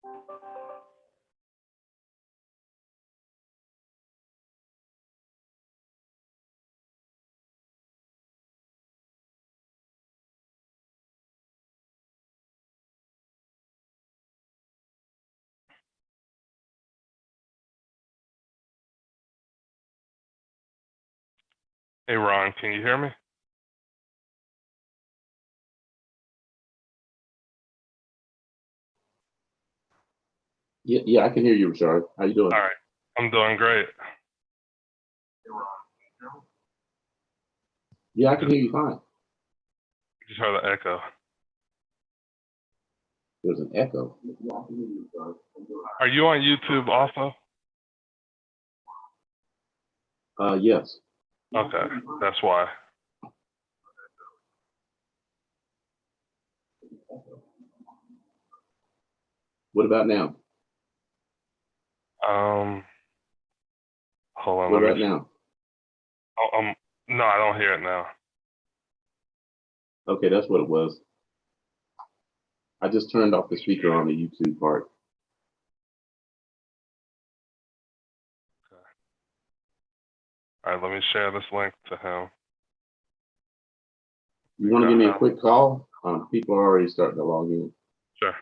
Hey Ron, can you hear me? Yeah, I can hear you, Rashard. How you doing? All right, I'm doing great. Yeah, I can Just hear you fine. just heard the echo. There's an echo. Are you on YouTube also? Yes. Okay, that's why. What about now? Um, Hold on, What let me. about now? No, I don't hear it now. Okay, that's what it was. I just turned off the speaker on the YouTube part. Okay. All right, let me share this link to him. You want to give me a quick call? People are already starting to log in. Sure.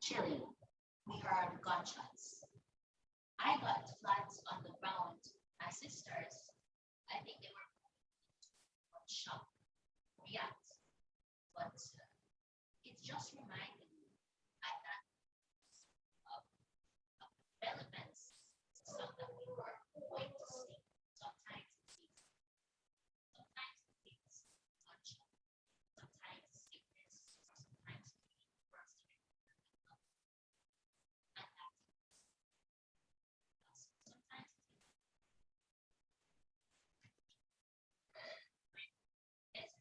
Chile, we heard gunshots. I got flat on the ground. My sisters, I think they were on shock, react. But it just reminded me at that of, of the relevance so that we were going to see. Sometimes sometimes it takes gunshot, sometimes sickness, sometimes being frustrated and sometimes it's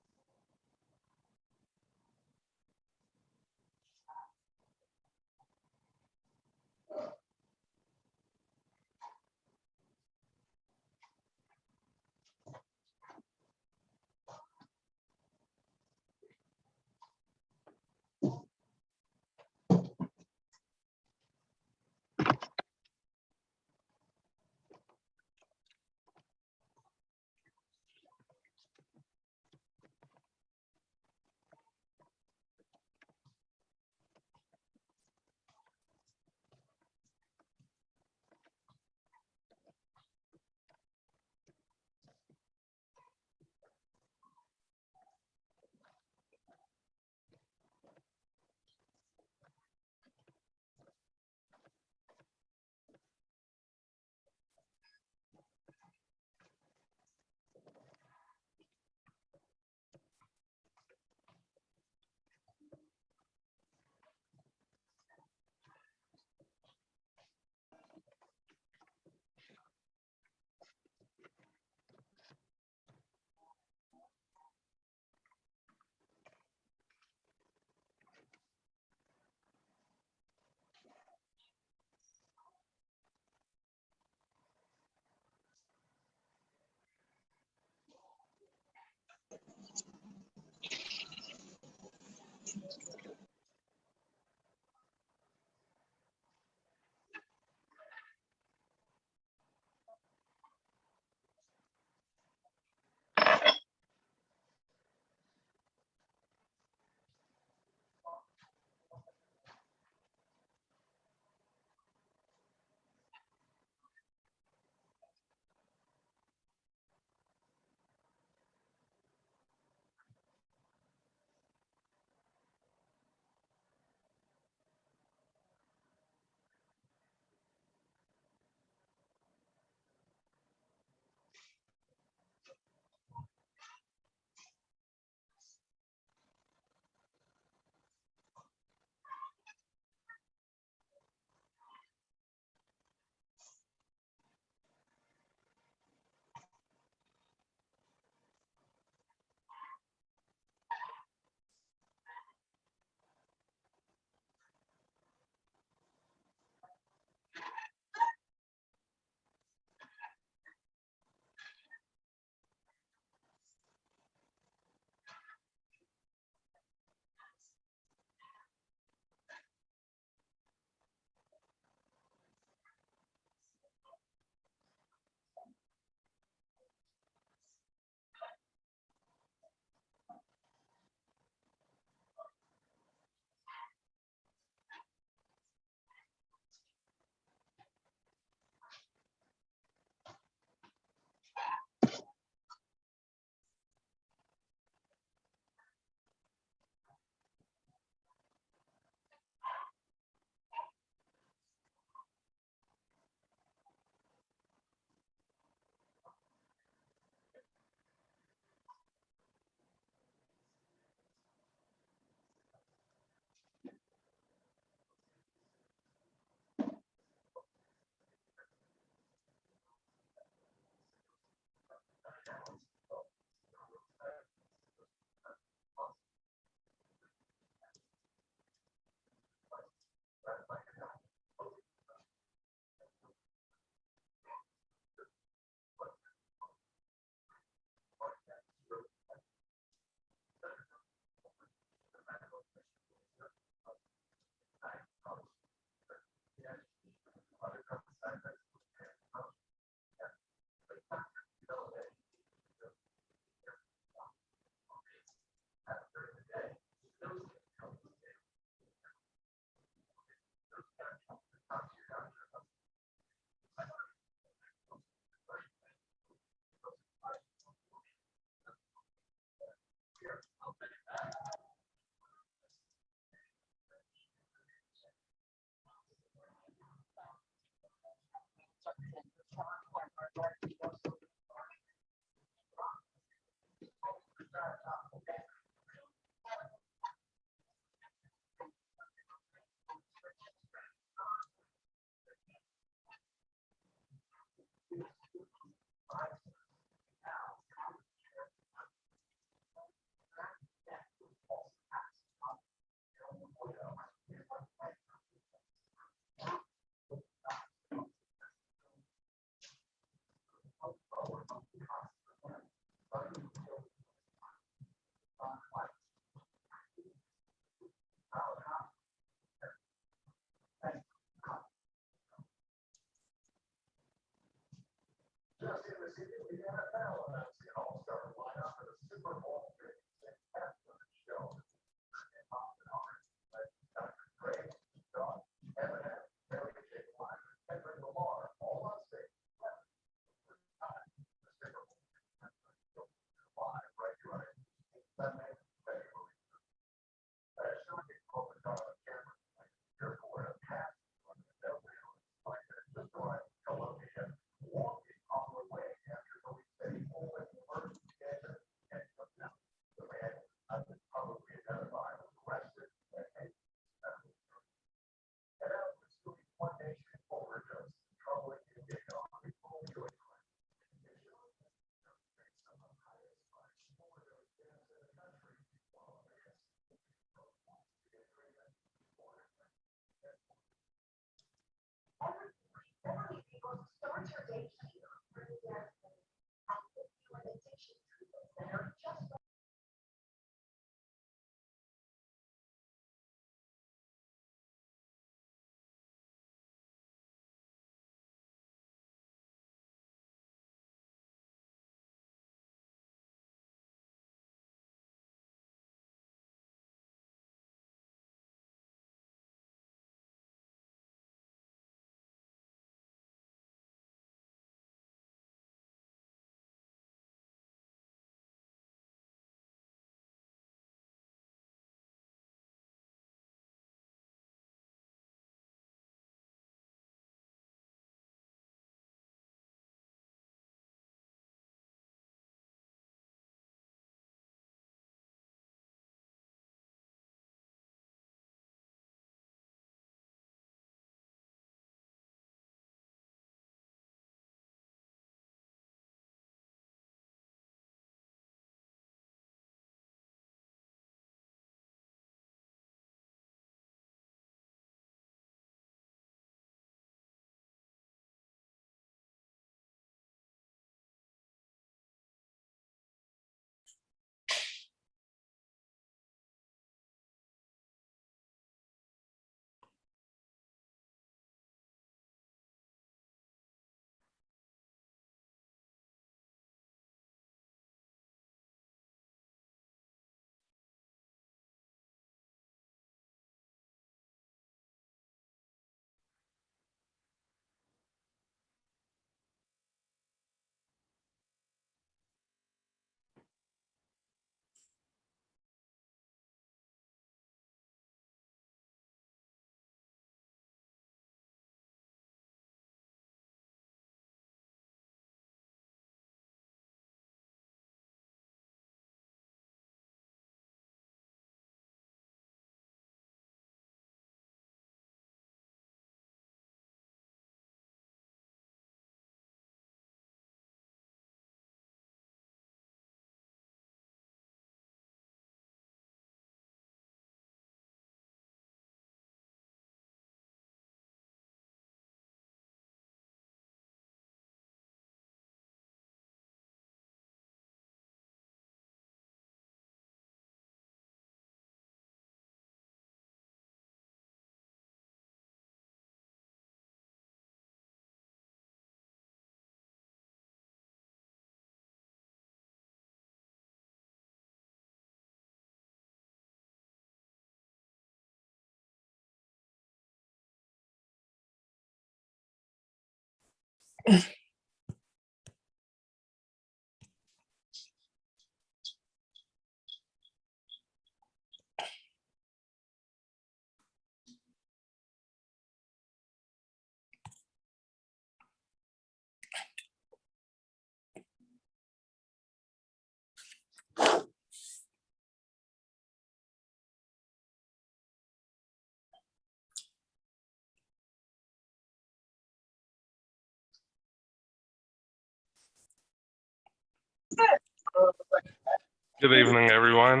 Good evening, everyone.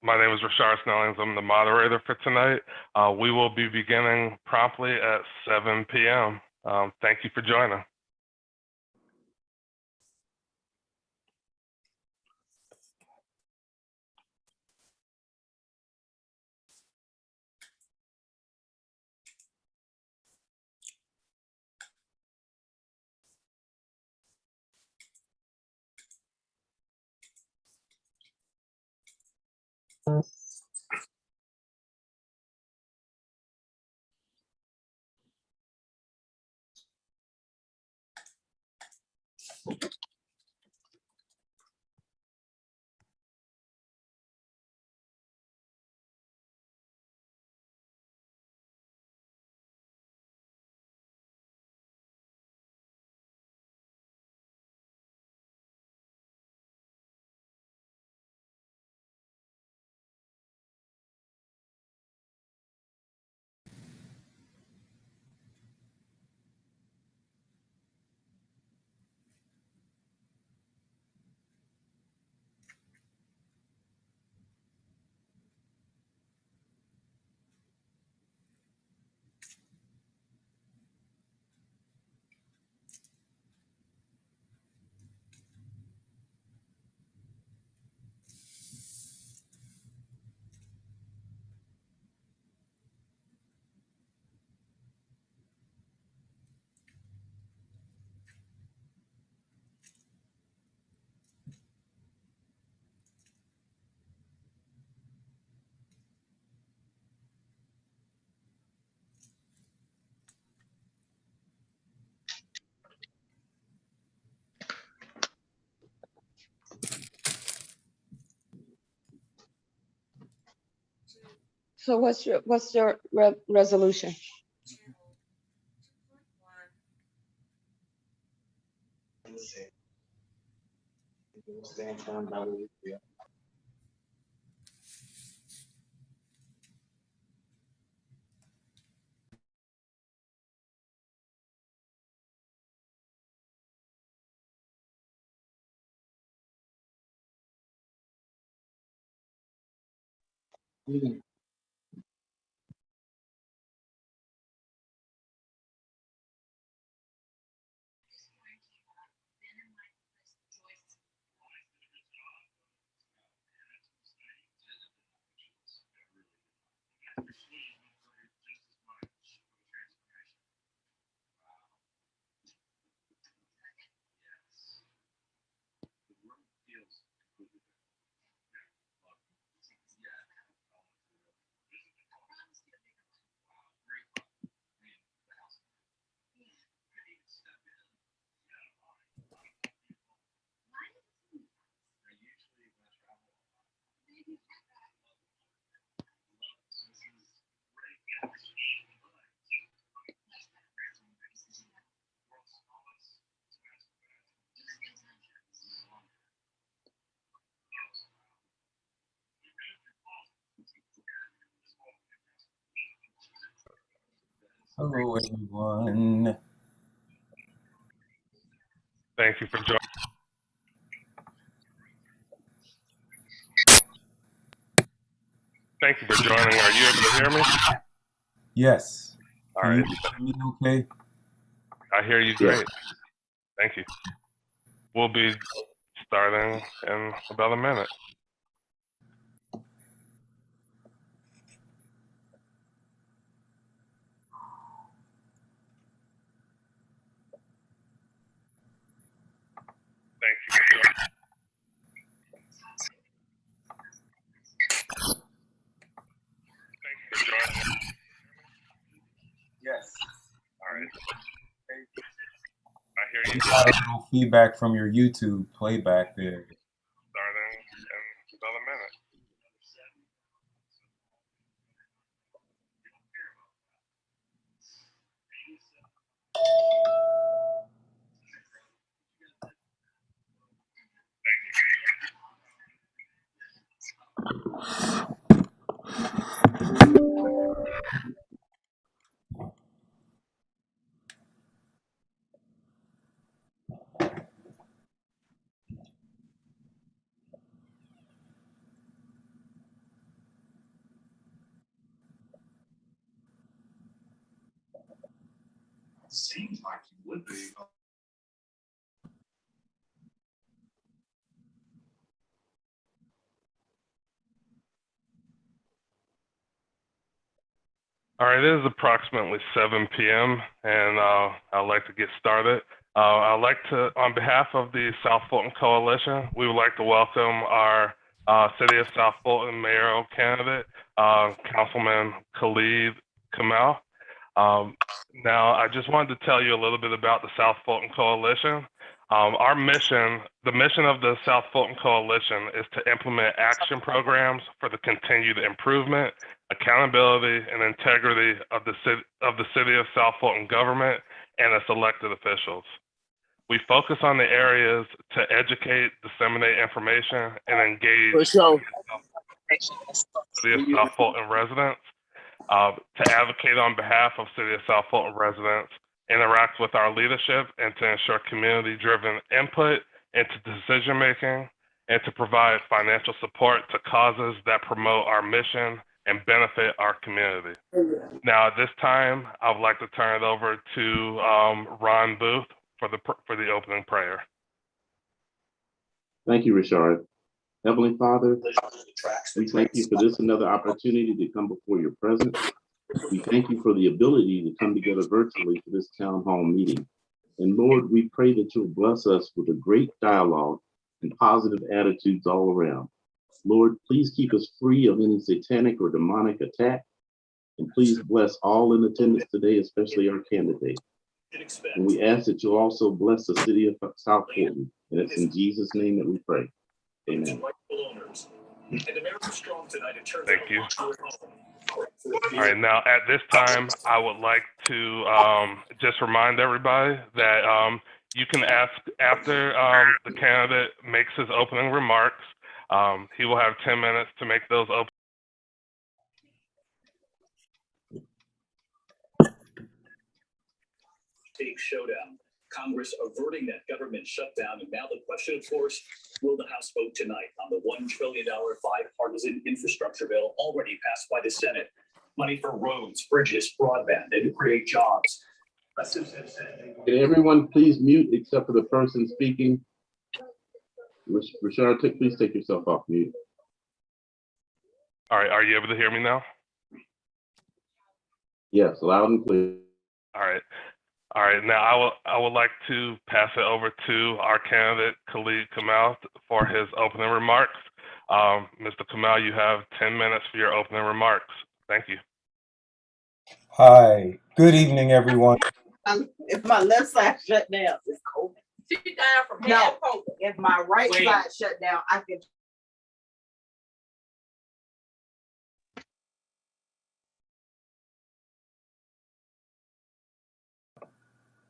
My name is Rashard Snellings. I'm the moderator for tonight. We will be beginning promptly at 7 p.m. Thank you for joining. So what's your resolution? Hello, everyone. Thank you for joining. Thank you for joining. Are you able to hear me? Yes. All Can right. you hear me okay? I hear you great. Thank you. We'll be starting in about a minute. Thank you for joining. Thank you for joining. Yes. All right. I hear you We got a little feedback from your YouTube playback there. starting in about a minute. Seems like you would be. All right, it is approximately 7 p.m. and I'd like to get started. I'd like to, on behalf of the South Fulton Coalition, we would like to welcome our City of South Fulton mayoral candidate, Councilman Khalid Kamal. Now, I just wanted to tell you a little bit about the South Fulton Coalition. Our mission, the mission of the South Fulton Coalition, is to implement action programs for the continued improvement, accountability, and integrity of the city of South Fulton government and its elected officials. We focus on the areas to educate, disseminate information, and engage For sure. City of South Fulton residents, to advocate on behalf of City of South Fulton residents, interact with our leadership, and to ensure community-driven input into decision-making, and to provide financial support to causes that promote our mission and benefit our community. Now, at this time, I would like to turn it over to Ron Booth for the opening prayer. Thank you, Richard. Heavenly Father, we thank you for this another opportunity to come before your presence. We thank you for the ability to come together virtually for this town hall meeting. And Lord, we pray that you'll bless us with a great dialogue and positive attitudes all around. Lord, please keep us free of any satanic or demonic attack. And please bless all in attendance today, especially our candidate. And we ask that you'll also bless the city of South Fulton. And it's in Jesus' name that we pray. Amen. Thank you. All right, now at this time, I would like to just remind everybody that you can ask after the candidate makes his opening remarks. He will have 10 minutes to make those opening. Showdown. Congress averting that government shutdown. And now the question, of course, will the House vote tonight on the $1 trillion bipartisan infrastructure bill already passed by the Senate? Money for roads, bridges, broadband, and to create jobs. Can everyone please mute except for the person speaking? Richard, please take yourself off mute. All right, are you able to hear me now? Yes, loud and clear. All right. Now I would like to pass it over to our candidate, Khalid Kamal, for his opening remarks. Mr. Kamal, you have 10 minutes for your opening remarks. Thank you. Hi, good evening, everyone. If my left side shut down, it's cold. Sit down from No, if my right side shut down, I can.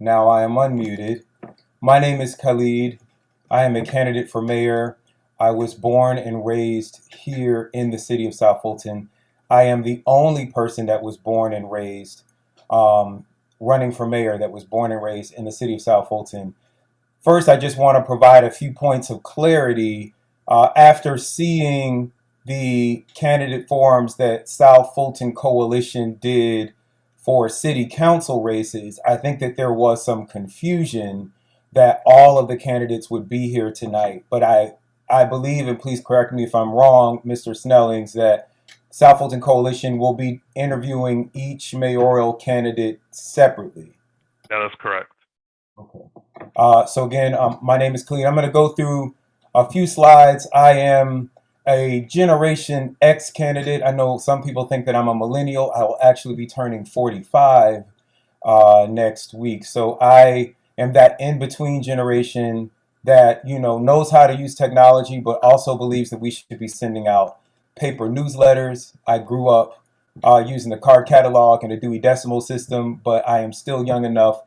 Now I am unmuted. My name is Khalid. I am a candidate for mayor. I was born and raised here in the city of South Fulton. I am the only person that was born and raised running for mayor that was born and raised in the city of South Fulton. First, I just want to provide a few points of clarity. After seeing the candidate forums that South Fulton Coalition did for city council races, I think that there was some confusion that all of the candidates would be here tonight. But I believe, and please correct me if I'm wrong, Mr. Snellings, that South Fulton Coalition will be interviewing each mayoral candidate separately. That is correct. Okay. So again, my name is Khalid. I'm going to go through a few slides. I am a Generation X candidate. I know some people think that I'm a millennial. I will actually be turning 45 next week. So I am that in-between generation that, knows how to use technology, but also believes that we should be sending out paper newsletters. I grew up using the card catalog and the Dewey Decimal System, but I am still young enough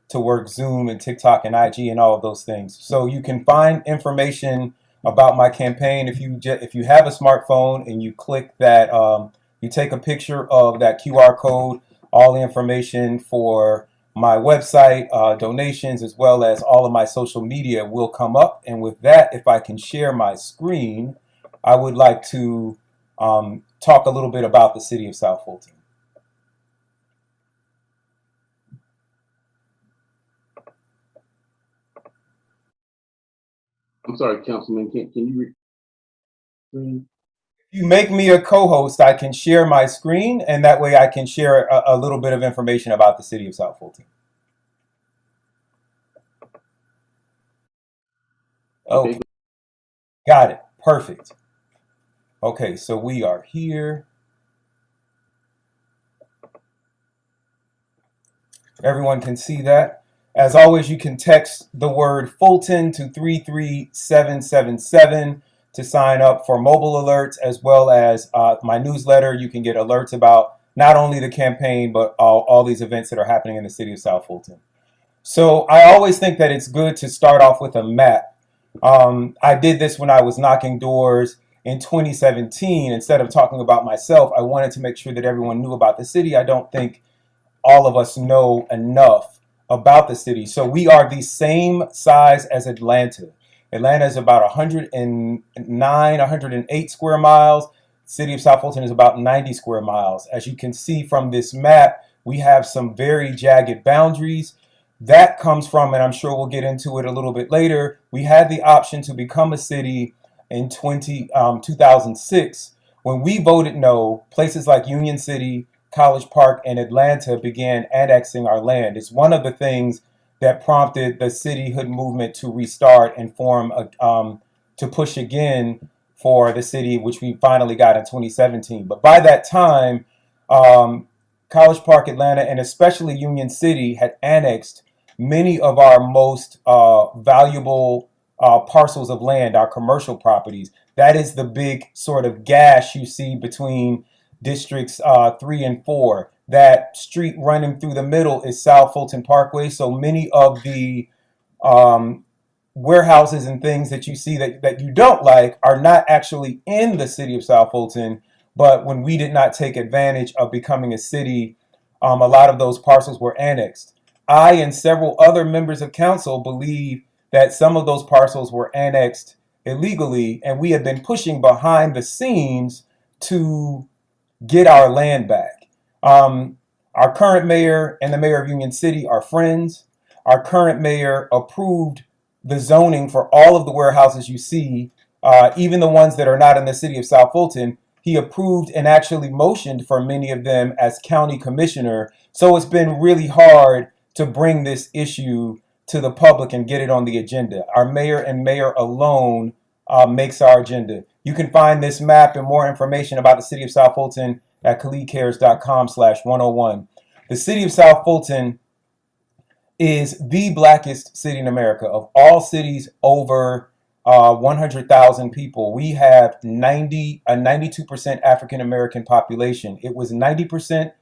to work Zoom and TikTok and IG and all of those things. So you can find information about my campaign if you have a smartphone and you click that, you take a picture of that QR code. All the information for my website, donations, as well as all of my social media will come up. And with that, if I can share my screen, I would like to talk a little bit about the city of South Fulton. I'm sorry, Councilman, can you If you make me a co-host, I can share my screen, and that way I can share a little bit of information about the city of South Fulton. Okay. Got it. Perfect. Okay, so we are here. Everyone can see that. As always, you can text the word Fulton to 33777 to sign up for mobile alerts, as well as my newsletter. You can get alerts about not only the campaign, but all these events that are happening in the city of South Fulton. So I always think that it's good to start off with a map. I did this when I was knocking doors in 2017. Instead of talking about myself, I wanted to make sure that everyone knew about the city. I don't think all of us know enough about the city. So we are the same size as Atlanta. Atlanta is about 109, 108 square miles. City of South Fulton is about 90 square miles. As you can see from this map, we have some very jagged boundaries. That comes from, and I'm sure we'll get into it a little bit later, we had the option to become a city in 2006. When we voted no, places like Union City, College Park, and Atlanta began annexing our land. It's one of the things that prompted the cityhood movement to restart and form to push again for the city, which we finally got in 2017. But by that time, College Park, Atlanta, and especially Union City had annexed many of our most valuable parcels of land, our commercial properties. That is the big sort of gash you see between districts 3 and 4. That street running through the middle is South Fulton Parkway. So many of the warehouses and things that you see that you don't like are not actually in the city of South Fulton. But when we did not take advantage of becoming a city, a lot of those parcels were annexed. I and several other members of council believe that some of those parcels were annexed illegally, and we have been pushing behind the scenes to get our land back. Our current mayor and the mayor of Union City are friends. Our current mayor approved the zoning for all of the warehouses you see, even the ones that are not in the city of South Fulton. He approved and actually motioned for many of them as county commissioner. So it's been really hard to bring this issue to the public and get it on the agenda. Our mayor and mayor alone makes our agenda. You can find this map and more information about the city of South Fulton at khalidcares.com/101. The city of South Fulton is the blackest city in America. Of all cities over 100,000 people, we have a 92% African American population. It was 90%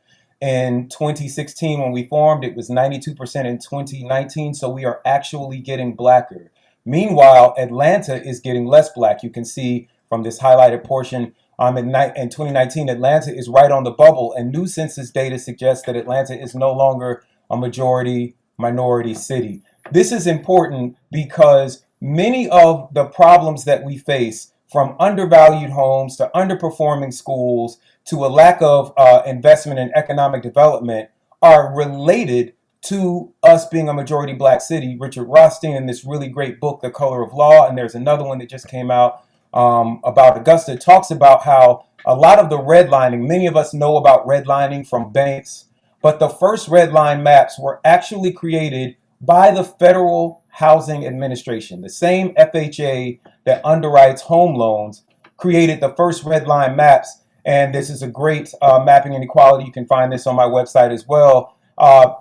in 2016 when we formed. It was 92% in 2019. So we are actually getting blacker. Meanwhile, Atlanta is getting less black. You can see from this highlighted portion, in 2019, Atlanta is right on the bubble, and new census data suggests that Atlanta is no longer a majority minority city. This is important because many of the problems that we face, from undervalued homes to underperforming schools to a lack of investment in economic development, are related to us being a majority black city. Richard Rothstein, in this really great book, The Color of Law, and there's another one that just came out about Augusta, talks about how a lot of the redlining, many of us know about redlining from banks, but the first redline maps were actually created by the Federal Housing Administration. The same FHA that underwrites home loans created the first redline maps. And this is a great mapping inequality. You can find this on my website as well.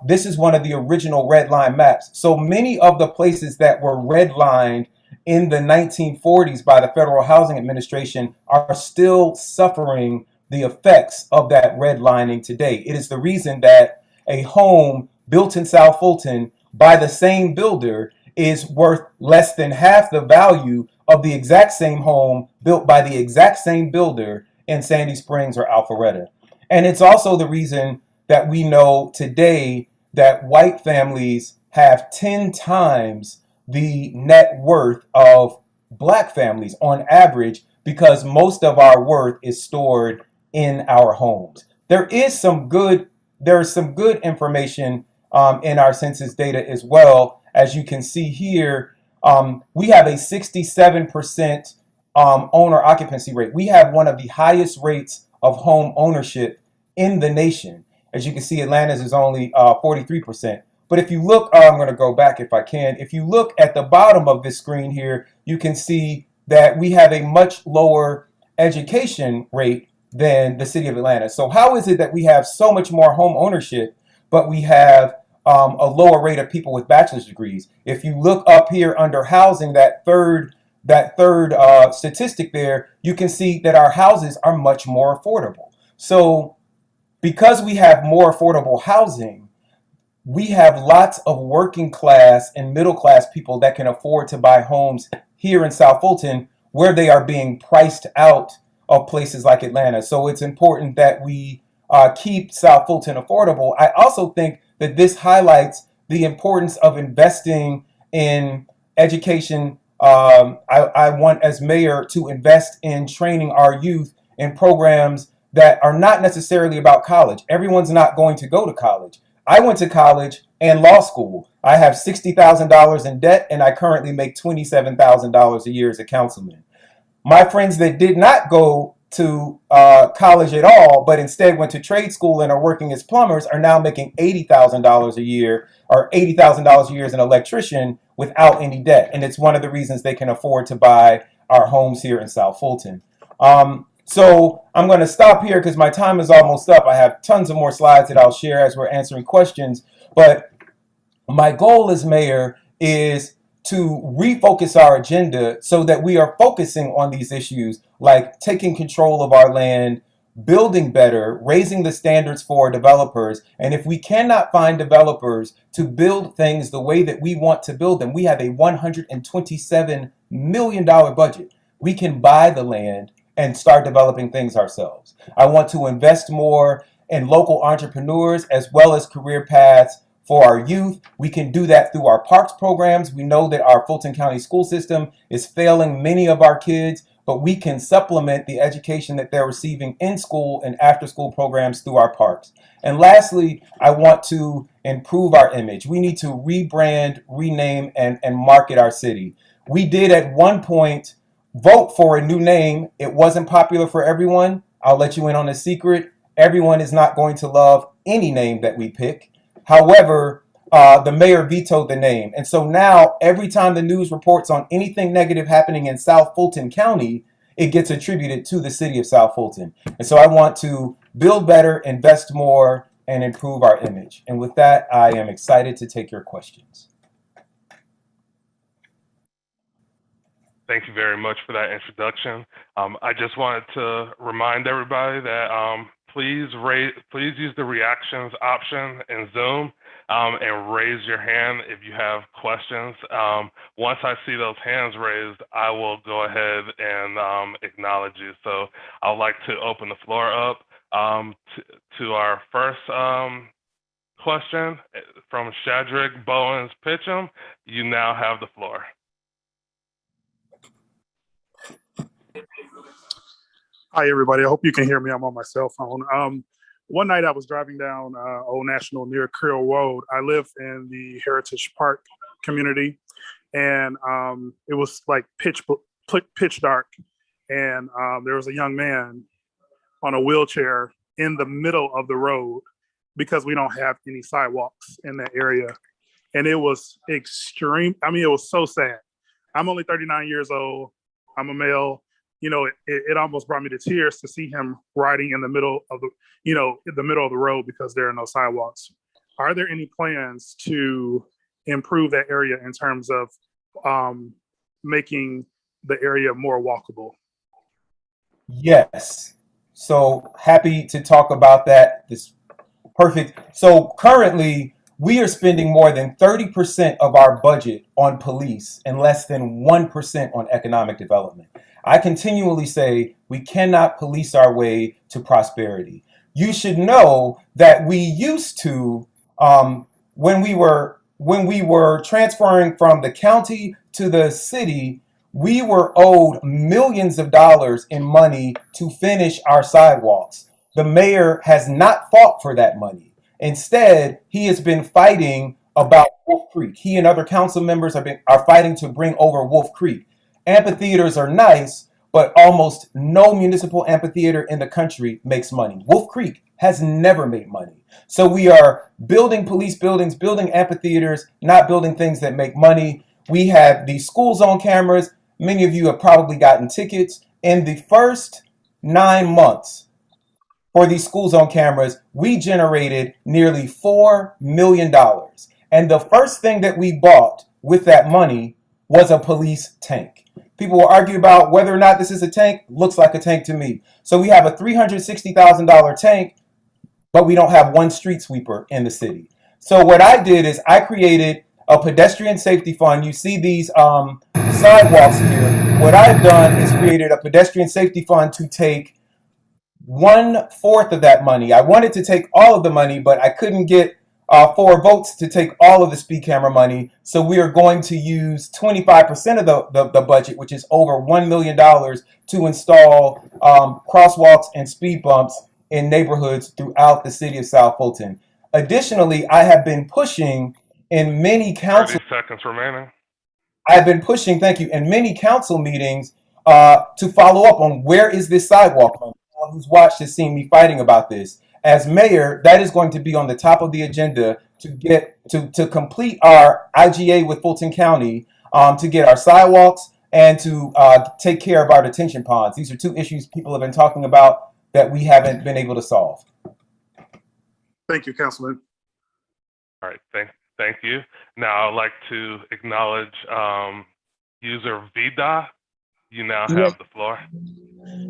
This is one of the original redline maps. So many of the places that were redlined in the 1940s by the Federal Housing Administration are still suffering the effects of that redlining today. It is the reason that a home built in South Fulton by the same builder is worth less than half the value of the exact same home built by the exact same builder in Sandy Springs or Alpharetta. And it's also the reason that we know today that white families have 10 times the net worth of black families on average, because most of our worth is stored in our homes. There is some good information in our census data as well. As you can see here, we have a 67% owner occupancy rate. We have one of the highest rates of home ownership in the nation. As you can see, Atlanta's is only 43%. But if you look, I'm going to go back if I can. If you look at the bottom of this screen here, you can see that we have a much lower education rate than the city of Atlanta. So how is it that we have so much more home ownership, but we have a lower rate of people with bachelor's degrees? If you look up here under housing, that third statistic there, you can see that our houses are much more affordable. So because we have more affordable housing, we have lots of working class and middle class people that can afford to buy homes here in South Fulton, where they are being priced out of places like Atlanta. So it's important that we keep South Fulton affordable. I also think that this highlights the importance of investing in education. I want, as mayor, to invest in training our youth in programs that are not necessarily about college. Everyone's not going to go to college. I went to college and law school. I have $60,000 in debt, and I currently make $27,000 a year as a councilman. My friends that did not go to college at all, but instead went to trade school and are working as plumbers, are now making $80,000 a year, or $80,000 a year as an electrician without any debt. And it's one of the reasons they can afford to buy our homes here in South Fulton. So I'm going to stop here because my time is almost up. I have tons of more slides that I'll share as we're answering questions. But my goal as mayor is to refocus our agenda so that we are focusing on these issues like taking control of our land, building better, raising the standards for developers. And if we cannot find developers to build things the way that we want to build them, we have a $127 million budget. We can buy the land and start developing things ourselves. I want to invest more in local entrepreneurs as well as career paths for our youth. We can do that through our parks programs. We know that our Fulton County school system is failing many of our kids, but we can supplement the education that they're receiving in school and after school programs through our parks. And lastly, I want to improve our image. We need to rebrand, rename, and market our city. We did at one point vote for a new name. It wasn't popular for everyone. I'll let you in on a secret. Everyone is not going to love any name that we pick. However, the mayor vetoed the name. And so now every time the news reports on anything negative happening in South Fulton County, it gets attributed to the city of South Fulton. And so I want to build better, invest more, and improve our image. And with that, I am excited to take your questions. Thank you very much for that introduction. I just wanted to remind everybody that please use the reactions option in Zoom and raise your hand if you have questions. Once I see those hands raised, I will go ahead and acknowledge you. So I'd like to open the floor up to our first question from Shadrick Bowens Pitcham. You now have the floor. Hi, everybody. I hope you can hear me. I'm on my cell phone. One night I was driving down Old National near Creel Road. I live in the Heritage Park community, and it was like pitch dark. And there was a young man on a wheelchair in the middle of the road because we don't have any sidewalks in that area. And it was extreme. I mean, it was so sad. I'm only 39 years old. I'm a male. You know, it almost brought me to tears to see him riding in the middle of the, in the middle of the road because there are no sidewalks. Are there any plans to improve that area in terms of making the area more walkable? Yes. So happy to talk about that. This perfect. So currently we are spending more than 30% of our budget on police and less than 1% on economic development. I continually say we cannot police our way to prosperity. You should know that we used to, when we were transferring from the county to the city, we were owed millions of dollars in money to finish our sidewalks. The mayor has not fought for that money. Instead, he has been fighting about Wolf Creek. He and other council members are fighting to bring over Wolf Creek. Amphitheaters are nice, but almost no municipal amphitheater in the country makes money. Wolf Creek has never made money. So we are building police buildings, building amphitheaters, not building things that make money. We have these school zone cameras. Many of you have probably gotten tickets. In the first 9 months for these school zone cameras, we generated nearly $4 million. And the first thing that we bought with that money was a police tank. People will argue about whether or not this is a tank. Looks like a tank to me. So we have a $360,000 tank, but we don't have one street sweeper in the city. So what I did is I created a pedestrian safety fund. You see these sidewalks here. What I've done is created a pedestrian safety fund to take 1/4 of that money. I wanted to take all of the money, but I couldn't get 4 votes to take all of the speed camera money. So we are going to use 25% of the budget, which is over $1 million, to install crosswalks and speed bumps in neighborhoods throughout the city of South Fulton. Additionally, I have been pushing in many 30 seconds remaining. I've been pushing, thank you, in many council meetings to follow up on where is this sidewalk. Anyone who's watched has seen me fighting about this. As mayor, that is going to be on the top of the agenda to get to complete our IGA with Fulton County, to get our sidewalks and to take care of our detention ponds. These are 2 issues people have been talking about that we haven't been able to solve. Thank you, Councilman. All right, thank you. Now I'd like to acknowledge user VDA. You now have the floor.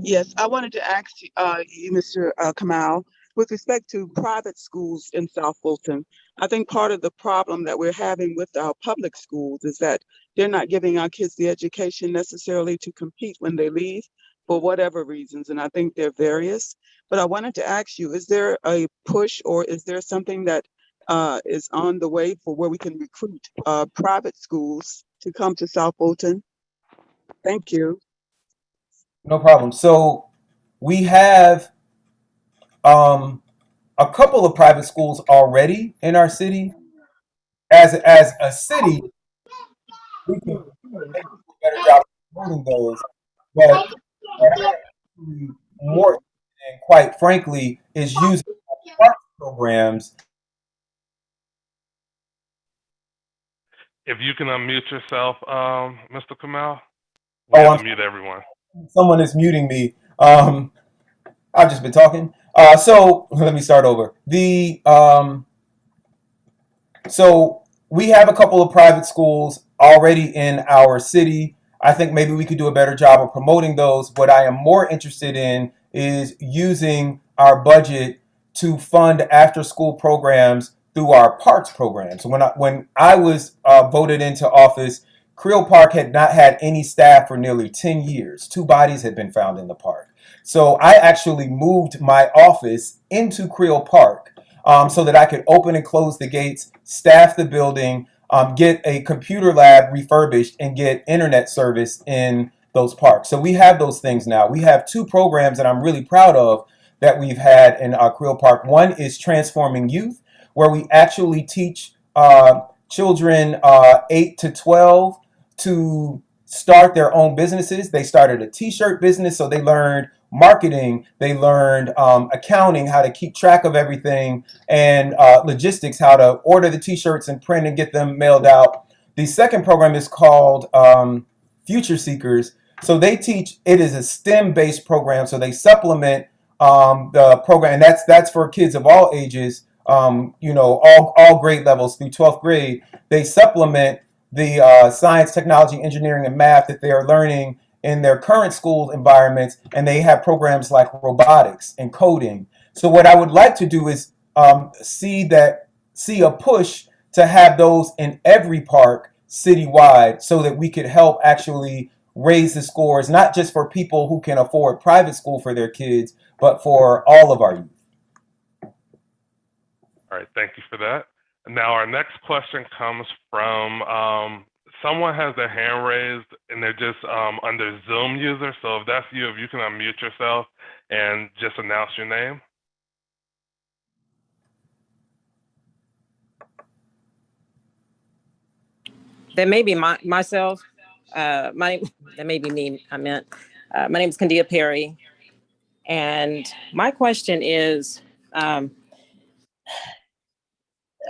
Yes, I wanted to ask you, Mr. Kamal, with respect to private schools in South Fulton. I think part of the problem that we're having with our public schools is that they're not giving our kids the education necessarily to compete when they leave for whatever reasons, and I think they're various. But I wanted to ask you, is there a push or is there something that is on the way for where we can recruit private schools to come to South Fulton? Thank you. No problem. So we have a couple of private schools already in our city. As a city, we can do a better job of promoting those. But what I'm actually more, and quite frankly, is using park programs. If you can unmute yourself, Mr. Kamal. I'm mute everyone. Someone is muting me. I've just been talking. So let me start over. So we have a couple of private schools already in our city. I think maybe we could do a better job of promoting those. What I am more interested in is using our budget to fund after-school programs through our parks program. So when I was voted into office, Creel Park had not had any staff for nearly 10 years. 2 bodies had been found in the park. So I actually moved my office into Creel Park so that I could open and close the gates, staff the building, get a computer lab refurbished, and get internet service in those parks. So we have those things now. We have 2 programs that I'm really proud of that we've had in Creel Park. One is Transforming Youth, where we actually teach children 8 to 12 to start their own businesses. They started a t-shirt business, so they learned marketing, they learned accounting, how to keep track of everything, and logistics, how to order the t-shirts and print and get them mailed out. The second program is called Future Seekers. So they teach, it is a STEM-based program, so they supplement the program, and that's for kids of all ages, all grade levels through 12th grade. They supplement the science, technology, engineering, and math that they are learning in their current school environments, and they have programs like robotics and coding. So what I would like to do is see a push to have those in every park citywide, so that we could help actually raise the scores, not just for people who can afford private school for their kids, but for all of our youth. All right, thank you for that. Now our next question comes from someone has their hand raised and they're just under Zoom user. So if that's you, if you can unmute yourself and just announce your name. That may be myself. That may be me. My name is Candia Perry. And my question is,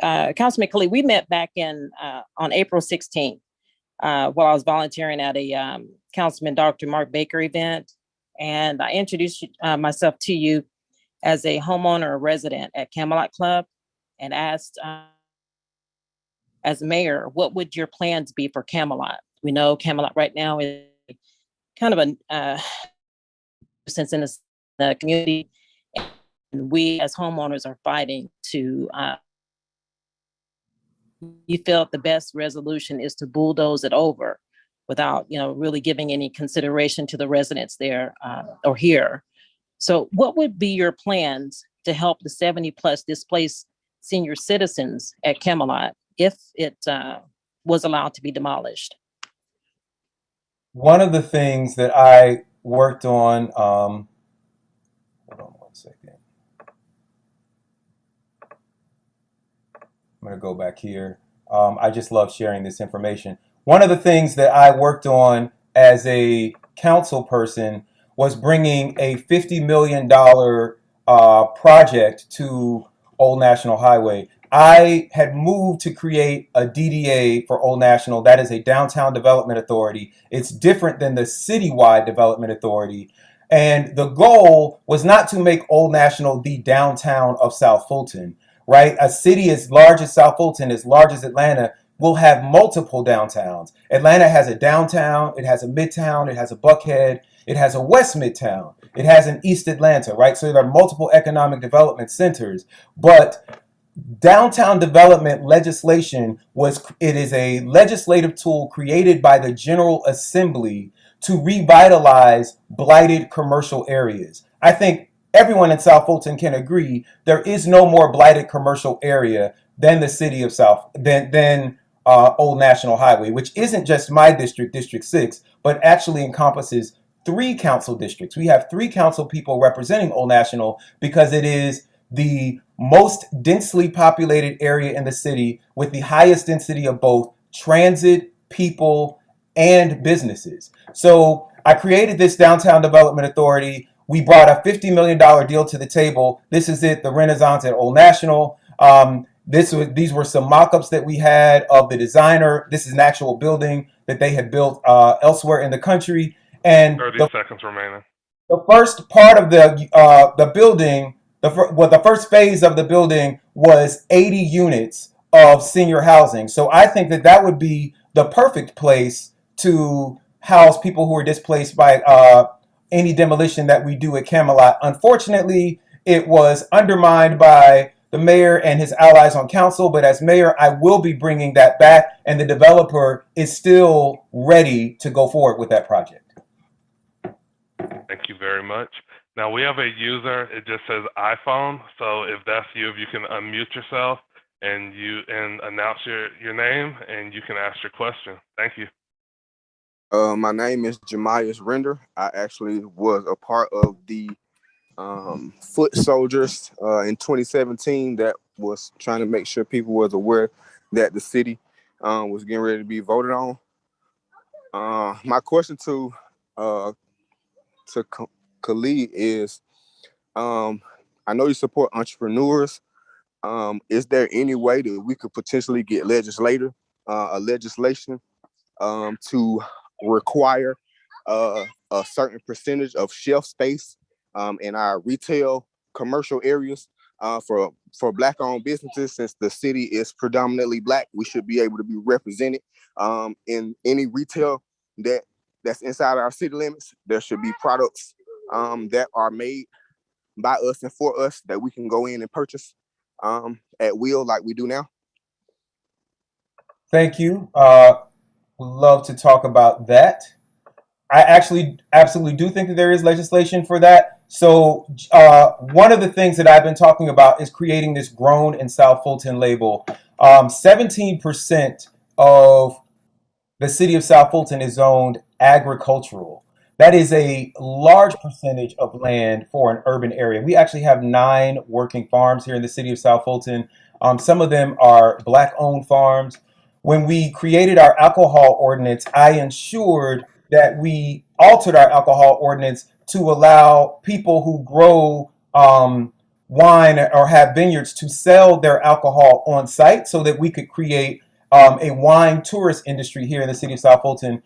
Councilman Khalid, we met back on April 16th while I was volunteering at a Councilman Dr. Mark Baker event. And I introduced myself to you as a homeowner or resident at Camelot Club and asked, as mayor, what would your plans be for Camelot? We know Camelot right now is kind of a nuisance in the community. And we as homeowners are fighting to, you felt the best resolution is to bulldoze it over without, really giving any consideration to the residents there or here. So what would be your plans to help the 70 plus displaced senior citizens at Camelot if it was allowed to be demolished? One of the things that I worked on, hold on one second. I'm going to go back here. I just love sharing this information. One of the things that I worked on as a council person was bringing a $50 million project to Old National Highway. I had moved to create a DDA for Old National. That is a downtown development authority. It's different than the citywide development authority. And the goal was not to make Old National the downtown of South Fulton, right? A city as large as South Fulton, as large as Atlanta, will have multiple downtowns. Atlanta has a downtown, it has a midtown, it has a Buckhead, it has a West Midtown, it has an East Atlanta, right? So there are multiple economic development centers, but downtown development legislation it is a legislative tool created by the General Assembly to revitalize blighted commercial areas. I think everyone in South Fulton can agree there is no more blighted commercial area than the city of than Old National Highway, which isn't just my district, District 6, but actually encompasses 3 council districts. We have 3 council people representing Old National because it is the most densely populated area in the city with the highest density of both transit, people, and businesses. So I created this Downtown Development Authority. We brought a $50 million deal to the table. This is it, the Renaissance at Old National. These were some mock-ups that we had of the designer. This is an actual building that they had built elsewhere in the country. And 30 seconds remaining. The first part of the building, the first phase of the building was 80 units of senior housing. So I think that would be the perfect place to house people who are displaced by any demolition that we do at Camelot. Unfortunately, it was undermined by the mayor and his allies on council, but as mayor, I will be bringing that back, and the developer is still ready to go forward with that project. Thank you very much. Now we have a user, it just says iPhone, so if that's you, if you can unmute yourself and announce your name and you can ask your question. Thank you. My name is Jemias Render. I actually was a part of the foot soldiers in 2017 that was trying to make sure people was aware that the city was getting ready to be voted on. My question to Khalid is, I know you support entrepreneurs. Is there any way that we could potentially get legislation to require a certain percentage of shelf space in our retail commercial areas for Black-owned businesses? Since the city is predominantly Black, we should be able to be represented in any retail that's inside our city limits. There should be products that are made by us and for us that we can go in and purchase at will like we do now. Thank you. Would love to talk about that. I actually absolutely do think that there is legislation for that. So one of the things that I've been talking about is creating this Grown in South Fulton label. 17% of the city of South Fulton is zoned agricultural. That is a large percentage of land for an urban area. We actually have 9 working farms here in the city of South Fulton. Some of them are Black-owned farms. When we created our alcohol ordinance, I ensured that we altered our alcohol ordinance to allow people who grow wine or have vineyards to sell their alcohol on site so that we could create a wine tourist industry here in the city of South Fulton.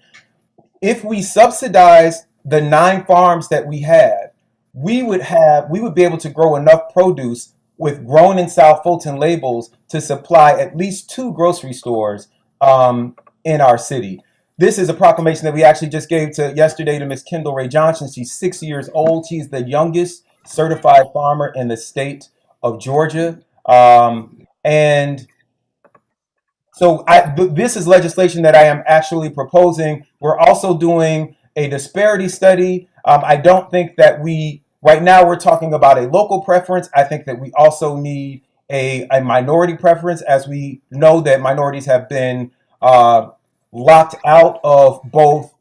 If we subsidize the 9 farms that we we would be able to grow enough produce with grown in South Fulton labels to supply at least 2 grocery stores in our city. This is a proclamation that we actually just gave to yesterday to Miss Kendall Ray Johnson. She's 6 years old. She's the youngest certified farmer in the state of Georgia. And so this is legislation that I am actually proposing. We're also doing a disparity study. I don't think that right now we're talking about a local preference. I think that we also need a minority preference, as we know that minorities have been locked out of both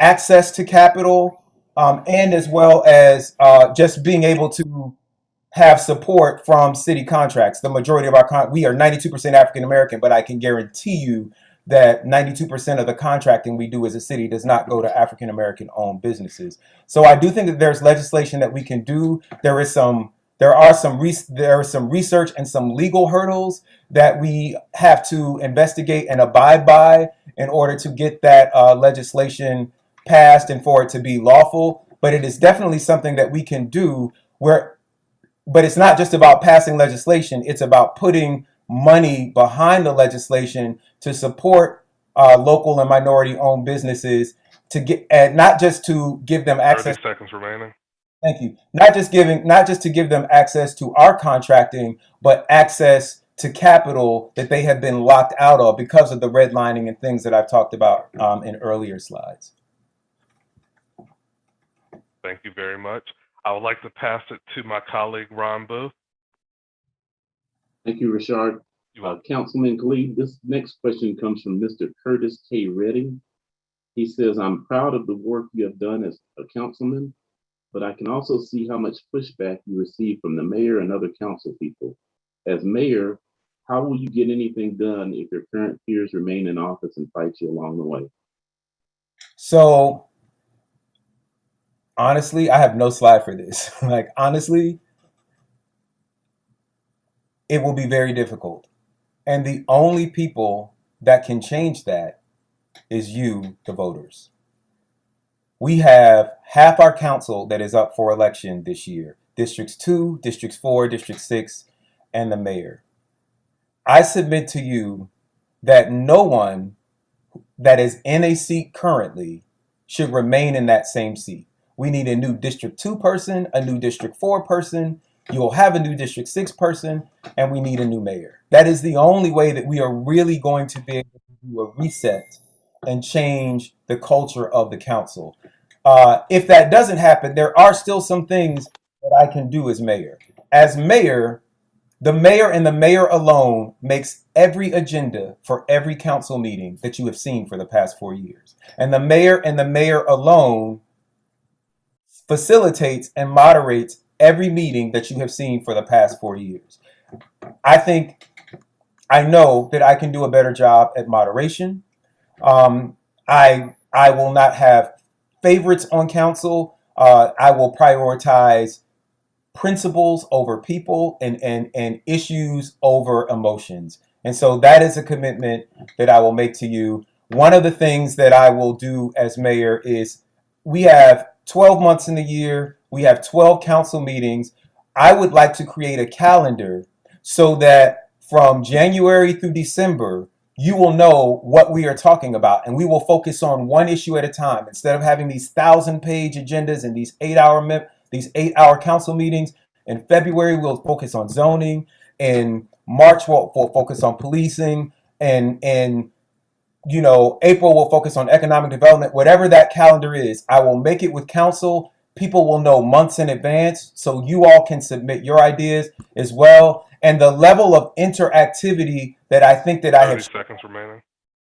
access to capital and as well as just being able to have support from city contracts. The majority of we are 92% African American, but I can guarantee you that 92% of the contracting we do as a city does not go to African American owned businesses. So I do think that there's legislation that we can do. There is some research and some legal hurdles that we have to investigate and abide by in order to get that legislation passed and for it to be lawful. But it is definitely something that we can do but it's not just about passing legislation. It's about putting money behind the legislation to support local and minority-owned businesses not just to give them access. 30 seconds remaining. Thank you. Not just to give them access to our contracting, but access to capital that they have been locked out of because of the redlining and things that I've talked about in earlier slides. Thank you very much. I would like to pass it to my colleague, Ron Booth. Thank you, Rashard. Councilman Khalid, this next question comes from Mr. Curtis K. Redding. He says, I'm proud of the work you have done as a councilman, but I can also see how much pushback you receive from the mayor and other council people. As mayor, how will you get anything done if your current peers remain in office and fight you along the way? So, honestly, I have no slide for this. Honestly, it will be very difficult. And the only people that can change that is you, the voters. We have half our council that is up for election this year. Districts 2, Districts 4, District 6, and the mayor. I submit to you that no one that is in a seat currently should remain in that same seat. We need a new District 2 person, a new District 4 person. You will have a new District 6 person, and we need a new mayor. That is the only way that we are really going to be able to do a reset and change the culture of the council. If that doesn't happen, there are still some things that I can do as mayor. As mayor, the mayor and the mayor alone makes every agenda for every council meeting that you have seen for the past 4 years. And the mayor and the mayor alone facilitates and moderates every meeting that you have seen for the past 4 years. I know that I can do a better job at moderation. I will not have favorites on council. I will prioritize principles over people and issues over emotions. And so that is a commitment that I will make to you. One of the things that I will do as mayor is we have 12 months in the year. We have 12 council meetings. I would like to create a calendar so that from January through December, you will know what we are talking about, and we will focus on one issue at a time. Instead of having these 1,000-page agendas and these 8-hour council meetings, in February we'll focus on zoning. In March we'll focus on policing, and April we'll focus on economic development. Whatever that calendar is, I will make it with council. People will know months in advance, so you all can submit your ideas as well. And the level of interactivity that I think that I have. 30 seconds remaining.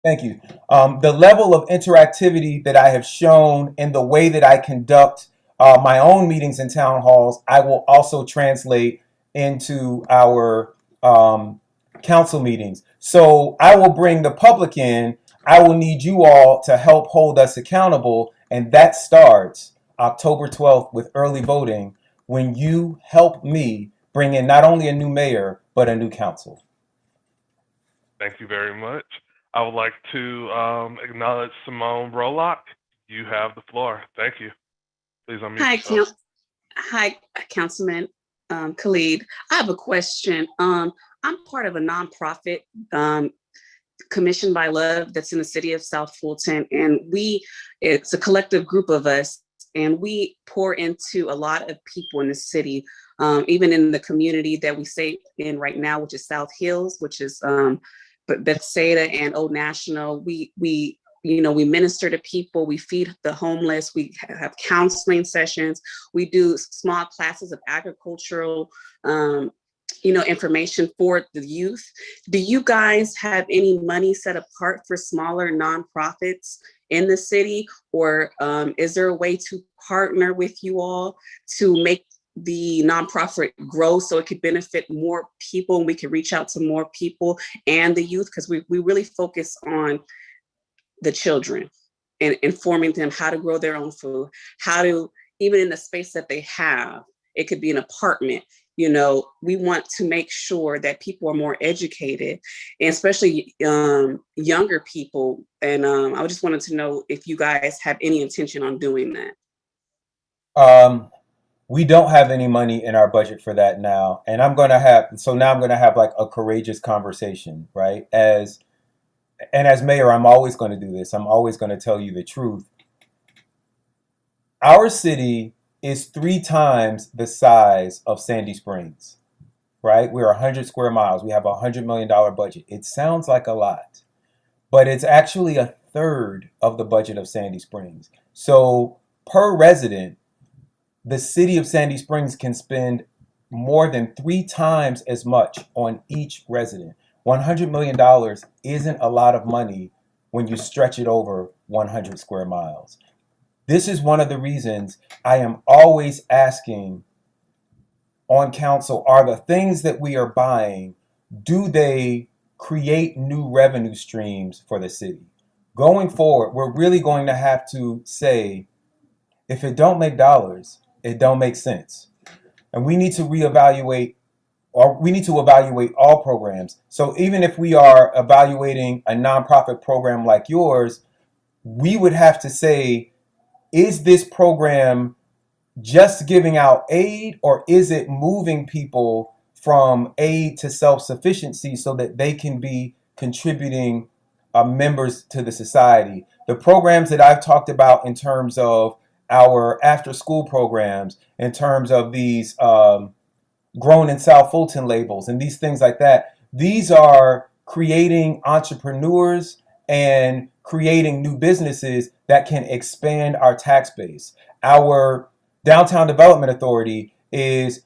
Thank you. The level of interactivity that I have shown in the way that I conduct my own meetings in town halls, I will also translate into our council meetings. So I will bring the public in. I will need you all to help hold us accountable. And that starts October 12th with early voting, when you help me bring in not only a new mayor, but a new council. Thank you very much. I would like to acknowledge Simone Rolock. You have the floor. Thank you. Please unmute Hi, yourself. Hi, Councilman Khalid. I have a question. I'm part of a nonprofit commissioned by Love that's in the city of South Fulton, and it's a collective group of us, and we pour into a lot of people in the city, even in the community that we stay in right now, which is South Hills, which is but Bethsaida and Old National. We minister to people, we feed the homeless, we have counseling sessions, we do small classes of agricultural information for the youth. Do you guys have any money set apart for smaller nonprofits in the city, or is there a way to partner with you all to make the nonprofit grow so it could benefit more people and we can reach out to more people and the youth? Because we really focus on the children and informing them how to grow their own food, how to, even in the space that they have, it could be an apartment. We want to make sure that people are more educated, and especially younger people. And I just wanted to know if you guys have any intention on doing that. We don't have any money in our budget for that now. And now I'm going to have like a courageous conversation, right? As mayor, I'm always going to do this. I'm always going to tell you the truth. Our city is 3 times the size of Sandy Springs, right? We're 100 square miles. We have a $100 million budget. It sounds like a lot, but it's actually a third of the budget of Sandy Springs. So per resident, the city of Sandy Springs can spend more than 3 times as much on each resident. $100 million isn't a lot of money when you stretch it over 100 square miles. This is one of the reasons I am always asking on council, are the things that we are buying, do they create new revenue streams for the city? Going forward, we're really going to have to say, if it don't make dollars, it don't make sense. And we need to reevaluate, or we need to evaluate all programs. So even if we are evaluating a nonprofit program like yours, we would have to say, is this program just giving out aid, or is it moving people from aid to self-sufficiency so that they can be contributing members to the society? The programs that I've talked about in terms of our after-school programs, in terms of these Grown in South Fulton labels and these things like that, these are creating entrepreneurs and creating new businesses that can expand our tax base. Our Downtown Development Authority is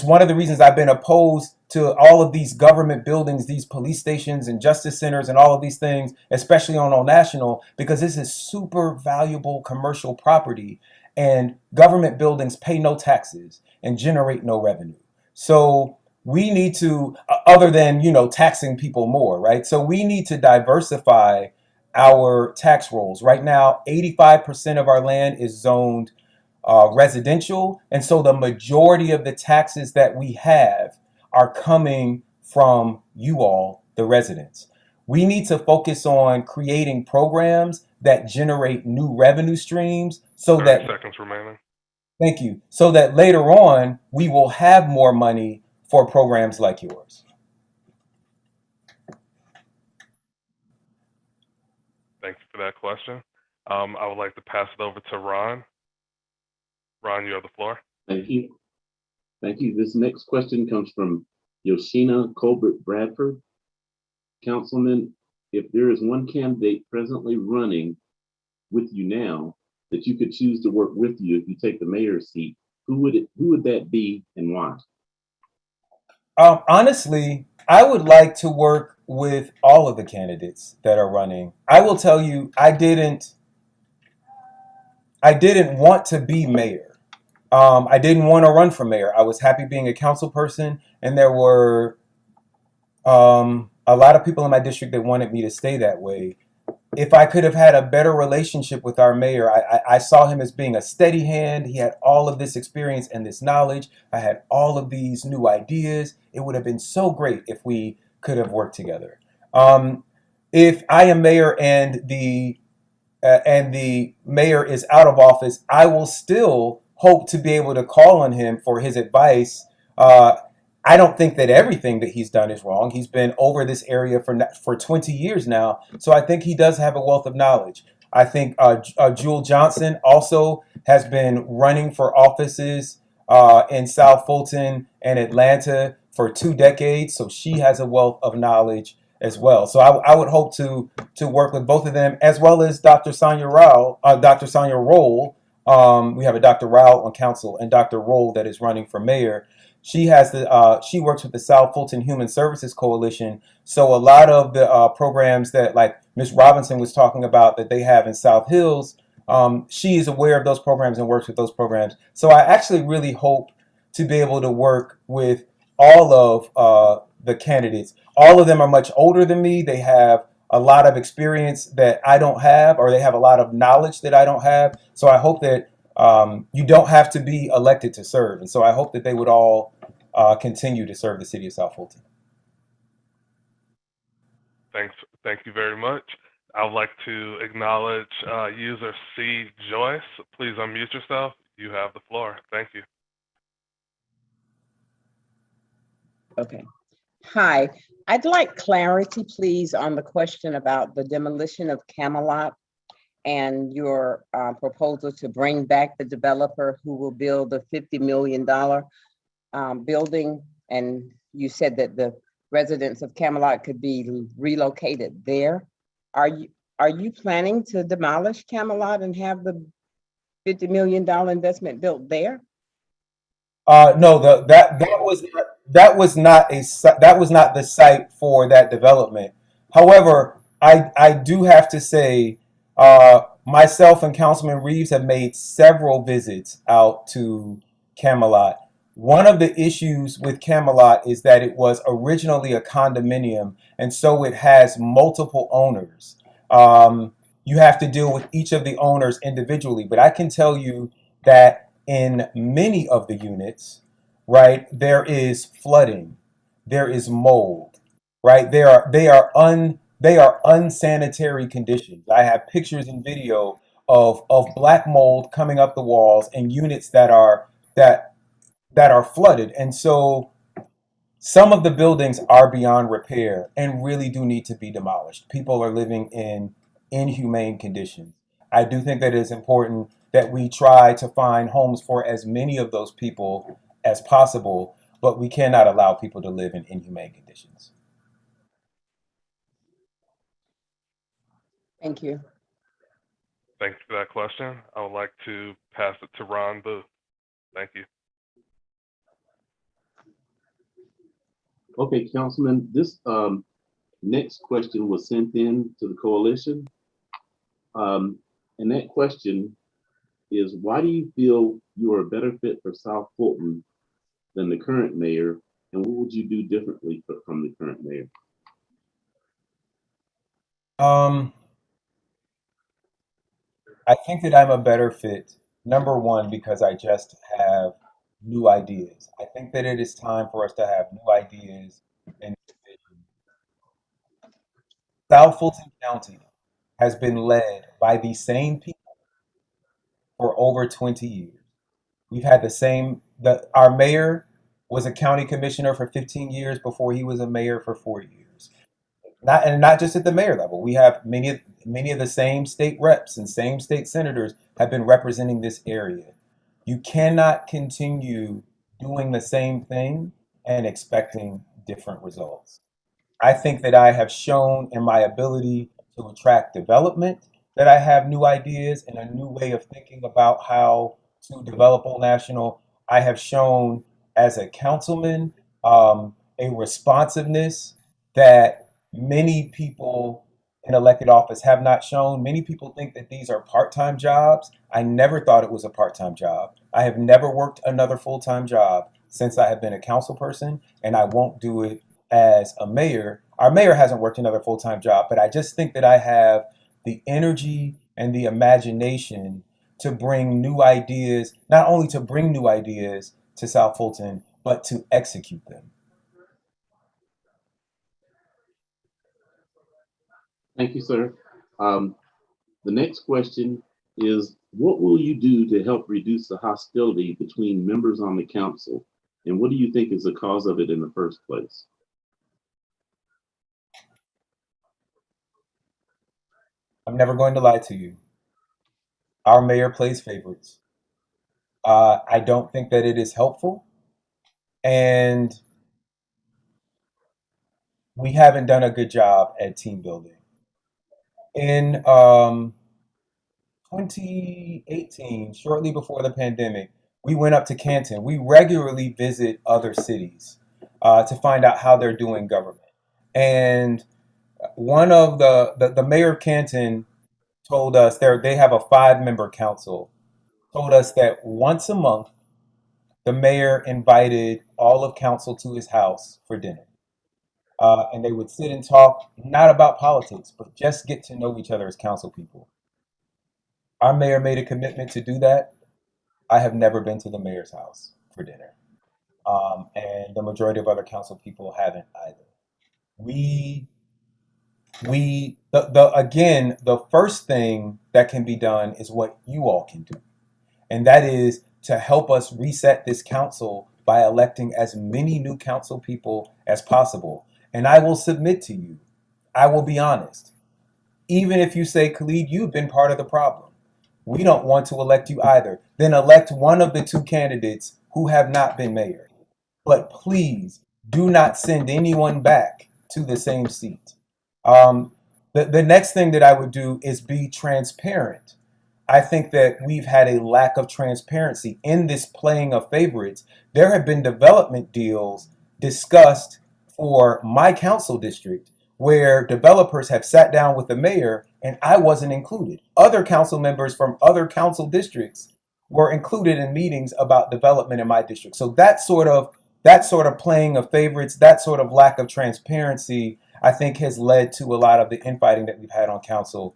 one of the reasons I've been opposed to all of these government buildings, these police stations and justice centers and all of these things, especially on Old National, because this is super valuable commercial property, and government buildings pay no taxes and generate no revenue. So we need to, other than, taxing people more, right? So we need to diversify our tax rolls. Right now, 85% of our land is zoned residential. And so the majority of the taxes that we have are coming from you all, the residents. We need to focus on creating programs that generate new revenue streams so 30 that, seconds remaining. thank you, so that later on we will have more money for programs like yours. Thank you for that question. I would like to pass it over to Ron. Ron, you have the floor. Thank you. Thank you. This next question comes from Yoshina Colbert Bradford. Councilman, if there is one candidate presently running with you now that you could choose to work with you if you take the mayor's seat, who would that be and why? Honestly, I would like to work with all of the candidates that are running. I will tell you, I didn't want to be mayor. I didn't want to run for mayor. I was happy being a council person, and there were a lot of people in my district that wanted me to stay that way. If I could have had a better relationship with our mayor, I saw him as being a steady hand. He had all of this experience and this knowledge. I had all of these new ideas. It would have been so great if we could have worked together. If I am mayor and the and the mayor is out of office, I will still hope to be able to call on him for his advice. I don't think that everything that he's done is wrong. He's been over this area for 20 years now, so I think he does have a wealth of knowledge. I think Jewel Johnson also has been running for offices in South Fulton and Atlanta for 2 decades, so she has a wealth of knowledge as well. So I would hope to work with both of them, as well as Dr. Sonia Rao, Dr. Sonia Roll. We have a Dr. Rao on council and Dr. Roll that is running for mayor. She works with the South Fulton Human Services Coalition. So a lot of the programs that like Ms. Robinson was talking about that they have in South Hills, she is aware of those programs and works with those programs. So I actually really hope to be able to work with all of the candidates. All of them are much older than me. They have a lot of experience that I don't have, or they have a lot of knowledge that I don't have. So I hope that you don't have to be elected to serve. And so I hope that they would all continue to serve the city of South Fulton. Thank you very much. I would like to acknowledge user C. Joyce. Please unmute yourself. You have the floor. Thank you. Okay. Hi. I'd like clarity, please, on the question about the demolition of Camelot and your proposal to bring back the developer who will build a $50 million building. And you said that the residents of Camelot could be relocated there. Are you planning to demolish Camelot and have the $50 million investment built there? No, that was not the site for that development. However, I do have to say, myself and Councilman Reeves have made several visits out to Camelot. One of the issues with Camelot is that it was originally a condominium, and so it has multiple owners. You have to deal with each of the owners individually, but I can tell you that in many of the units, right, there is flooding, there is mold, right? They are unsanitary conditions. I have pictures and video of black mold coming up the walls in units that are flooded. And so some of the buildings are beyond repair and really do need to be demolished. People are living in inhumane conditions. I do think that it is important that we try to find homes for as many of those people as possible, but we cannot allow people to live in inhumane conditions. Thank you. Thanks for that question. I would like to pass it to Ron Booth. Thank you. Okay, Councilman, this next question was sent in to the coalition. And that question is, why do you feel you are a better fit for South Fulton than the current mayor? And what would you do differently from the current mayor? I think that I'm a better fit, number one, because I just have new ideas. I think that it is time for us to have new ideas and vision. South Fulton County has been led by the same people for over 20 years. We've had our mayor was a county commissioner for 15 years before he was a mayor for 4 years. Not just at the mayor level. We have many of the same state reps and same state senators have been representing this area. You cannot continue doing the same thing and expecting different results. I think that I have shown in my ability to attract development that I have new ideas and a new way of thinking about how to develop Old National. I have shown as a councilman a responsiveness that many people in elected office have not shown. Many people think that these are part-time jobs. I never thought it was a part-time job. I have never worked another full-time job since I have been a council person, and I won't do it as a mayor. Our mayor hasn't worked another full-time job, but I just think that I have the energy and the imagination to bring new ideas, not only to bring new ideas to South Fulton, but to execute them. Thank you, sir. The next question is, what will you do to help reduce the hostility between members on the council? And what do you think is the cause of it in the first place? I'm never going to lie to you. Our mayor plays favorites. I don't think that it is helpful. And we haven't done a good job at team building. In 2018, shortly before the pandemic, we went up to Canton. We regularly visit other cities to find out how they're doing government. And one of the mayor of Canton told us they have a 5-member council, told us that once a month, the mayor invited all of council to his house for dinner. And they would sit and talk, not about politics, but just get to know each other as council people. Our mayor made a commitment to do that. I have never been to the mayor's house for dinner. And the majority of other council people haven't either. Again, the first thing that can be done is what you all can do. And that is to help us reset this council by electing as many new council people as possible. And I will submit to you, I will be honest. Even if you say, Khalid, you've been part of the problem. We don't want to elect you either. Then elect one of the 2 candidates who have not been mayor. But please do not send anyone back to the same seat. The next thing that I would do is be transparent. I think that we've had a lack of transparency in this playing of favorites. There have been development deals discussed for my council district where developers have sat down with the mayor and I wasn't included. Other council members from other council districts were included in meetings about development in my district. So that sort of playing of favorites, that sort of lack of transparency, I think has led to a lot of the infighting that we've had on council.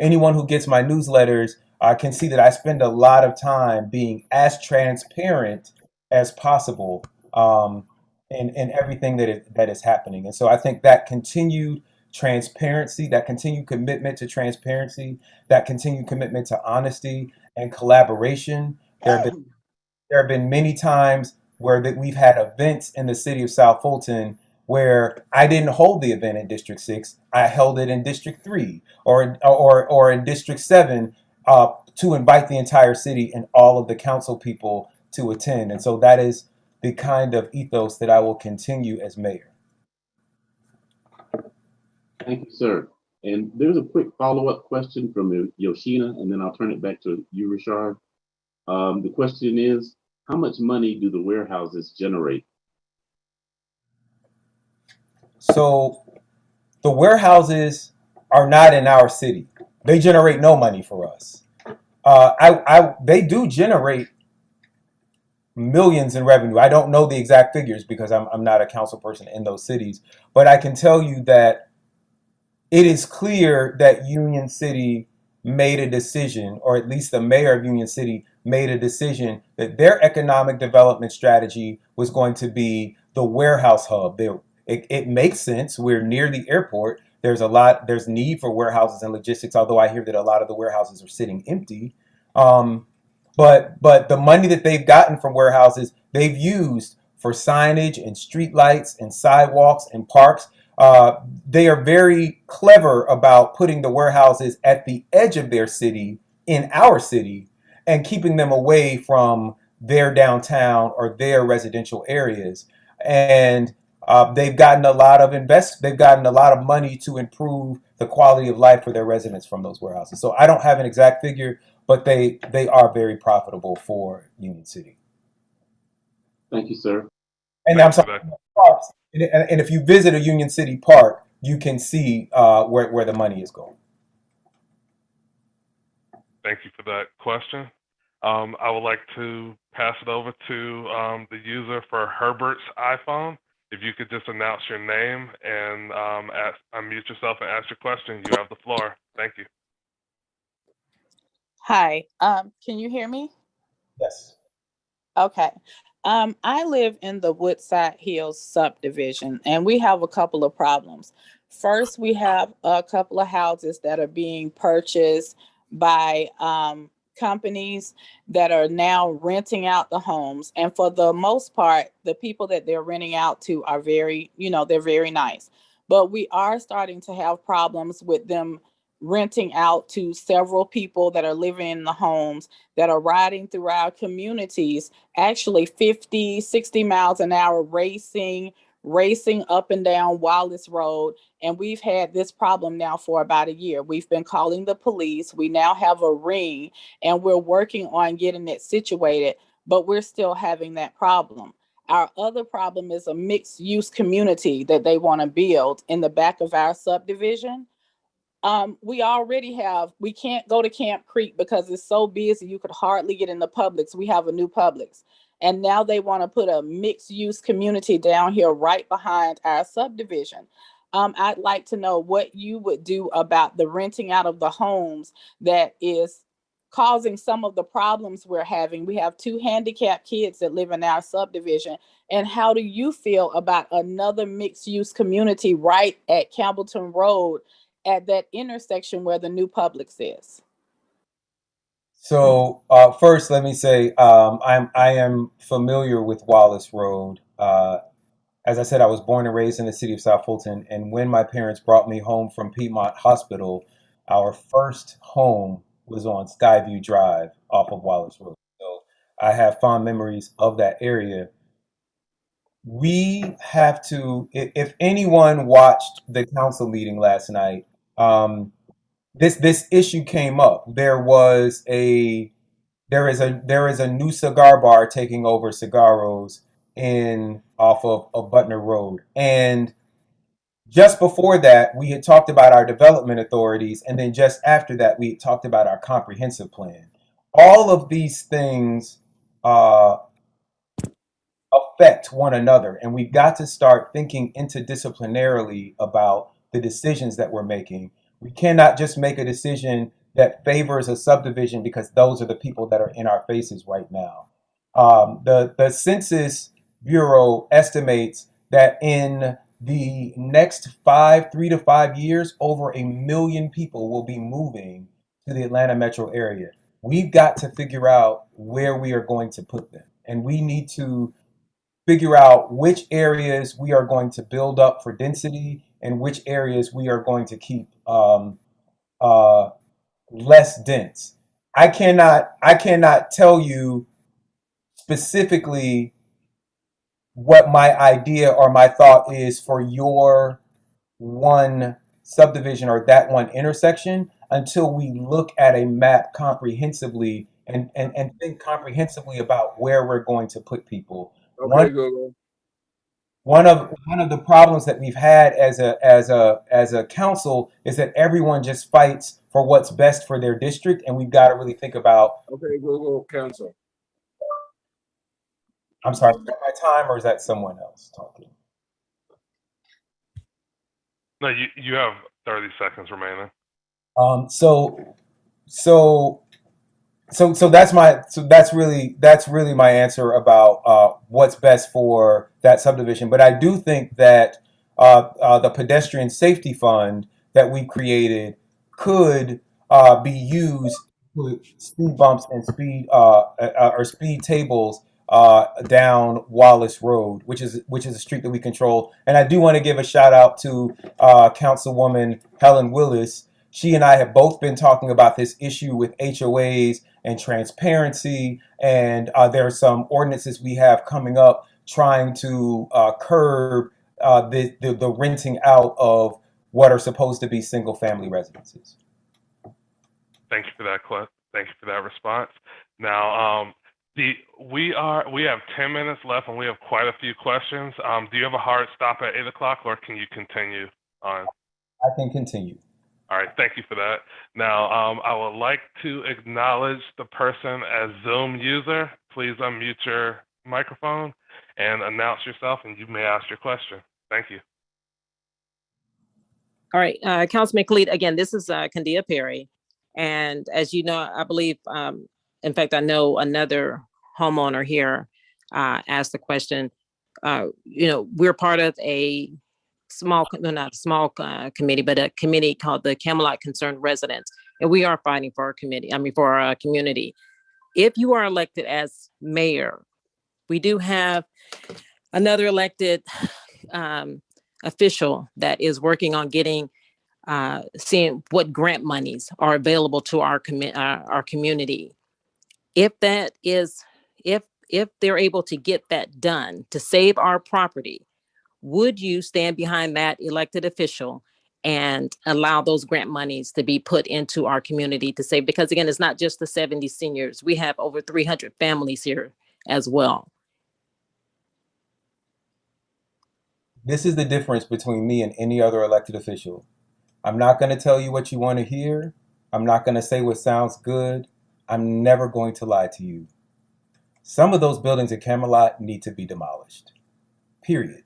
Anyone who gets my newsletters can see that I spend a lot of time being as transparent as possible in everything that is happening. And so I think that continued transparency, that continued commitment to transparency, that continued commitment to honesty and collaboration. There have been many times where we've had events in the city of South Fulton where I didn't hold the event in District 6, I held it in District 3 or in District 7 to invite the entire city and all of the council people to attend. And so that is the kind of ethos that I will continue as mayor. Thank you, sir. And there's a quick follow-up question from Yoshina, and then I'll turn it back to you, Richard. The question is, how much money do the warehouses generate? So the warehouses are not in our city. They generate no money for us. They do generate millions in revenue. I don't know the exact figures because I'm not a council person in those cities, but I can tell you that it is clear that Union City made a decision, or at least the mayor of Union City made a decision that their economic development strategy was going to be the warehouse hub. It makes sense. We're near the airport. There's need for warehouses and logistics, although I hear that a lot of the warehouses are sitting empty. But the money that they've gotten from warehouses, they've used for signage and street lights and sidewalks and parks. They are very clever about putting the warehouses at the edge of their city, in our city, and keeping them away from their downtown or their residential areas. And they've gotten a lot of money to improve the quality of life for their residents from those warehouses. So I don't have an exact figure, but they are very profitable for Union City. Thank you, sir. And I'm sorry. And if you visit a Union City park, you can see where the money is going. Thank you for that question. I would like to pass it over to the user for Herbert's iPhone. If you could just announce your name and unmute yourself and ask your question, you have the floor. Thank you. Hi, can you hear me? Yes. Okay. I live in the Woodside Hills subdivision, and we have a couple of problems. First, we have a couple of houses that are being purchased by companies that are now renting out the homes. And for the most part, the people that they're renting out to are very, they're very nice. But we are starting to have problems with them renting out to several people that are living in the homes that are riding through our communities, actually 50, 60 miles an hour racing up and down Wallace Road. And we've had this problem now for about a year. We've been calling the police. We now have a ring and we're working on getting it situated, but we're still having that problem. Our other problem is a mixed use community that they want to build in the back of our subdivision. We can't go to Camp Creek because it's so busy. You could hardly get in the Publix. We have a new Publix. And now they want to put a mixed use community down here right behind our subdivision. I'd like to know what you would do about the renting out of the homes that is causing some of the problems we're having. We have 2 handicapped kids that live in our subdivision. And how do you feel about another mixed use community right at Campbellton Road at that intersection where the new Publix is? So first, let me say I am familiar with Wallace Road. As I said, I was born and raised in the city of South Fulton, and when my parents brought me home from Piedmont Hospital, our first home was on Skyview Drive off of Wallace Road. So I have fond memories of that area. We have to, if anyone watched the council meeting last night, this issue came up. There is a new cigar bar taking over Cigarros in off of Butner Road. And just before that, we had talked about our development authorities, and then just after that, we had talked about our comprehensive plan. All of these things affect one another, and we've got to start thinking interdisciplinarily about the decisions that we're making. We cannot just make a decision that favors a subdivision because those are the people that are in our faces right now. The Census Bureau estimates that in the next 3 to 5 years, over 1 million people will be moving to the Atlanta metro area. We've got to figure out where we are going to put them, and we need to figure out which areas we are going to build up for density and which areas we are going to keep less dense. I cannot tell you specifically what my idea or my thought is for your one subdivision or that one intersection until we look at a map comprehensively and think comprehensively about where we're going to put people. Okay, Google. One of the problems that we've had as a council is that everyone just fights for what's best for their district, and we've got to really think about. Okay, Google, council. I'm sorry, is that my time or is that someone else talking? No, you have 30 seconds remaining. So that's really my answer about what's best for that subdivision. But I do think that the pedestrian safety fund that we created could be used to put speed bumps and speed tables down Wallace Road, which is a street that we control. And I do want to give a shout out to Councilwoman Helen Willis. She and I have both been talking about this issue with HOAs and transparency, and there are some ordinances we have coming up trying to curb the renting out of what are supposed to be single-family residences. Thank you for that, Clint. Thank you for that response. Now, we have 10 minutes left, and we have quite a few questions. Do you have a hard stop at 8 o'clock, or can you continue on? I can continue. All right, thank you for that. Now, I would like to acknowledge the person as Zoom user. Please unmute your microphone and announce yourself, and you may ask your question. Thank you. All right, Councilman Khalid, again, this is Kandia Perry. And as you know, I believe, in fact, I know another homeowner here asked the question, we're part of a small, no, not a small committee, but a committee called the Camelot Concerned Residents. And we are fighting for our committee, for our community. If you are elected as mayor, we do have another elected official that is working on getting, seeing what grant monies are available to our community. If that is, if they're able to get that done to save our property, would you stand behind that elected official and allow those grant monies to be put into our community to save? Because again, it's not just the 70 seniors. We have over 300 families here as well. This is the difference between me and any other elected official. I'm not going to tell you what you want to hear. I'm not going to say what sounds good. I'm never going to lie to you. Some of those buildings at Camelot need to be demolished. Period.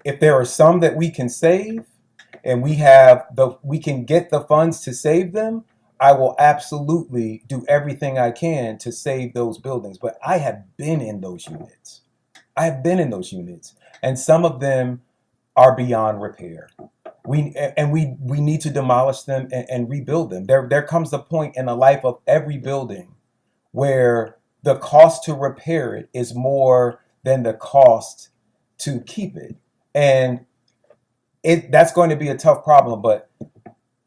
If there are some that we can save and we can get the funds to save them, I will absolutely do everything I can to save those buildings. But I have been in those units. And some of them are beyond repair. We need to demolish them and rebuild them. There comes a point in the life of every building where the cost to repair it is more than the cost to keep it. And that's going to be a tough problem, but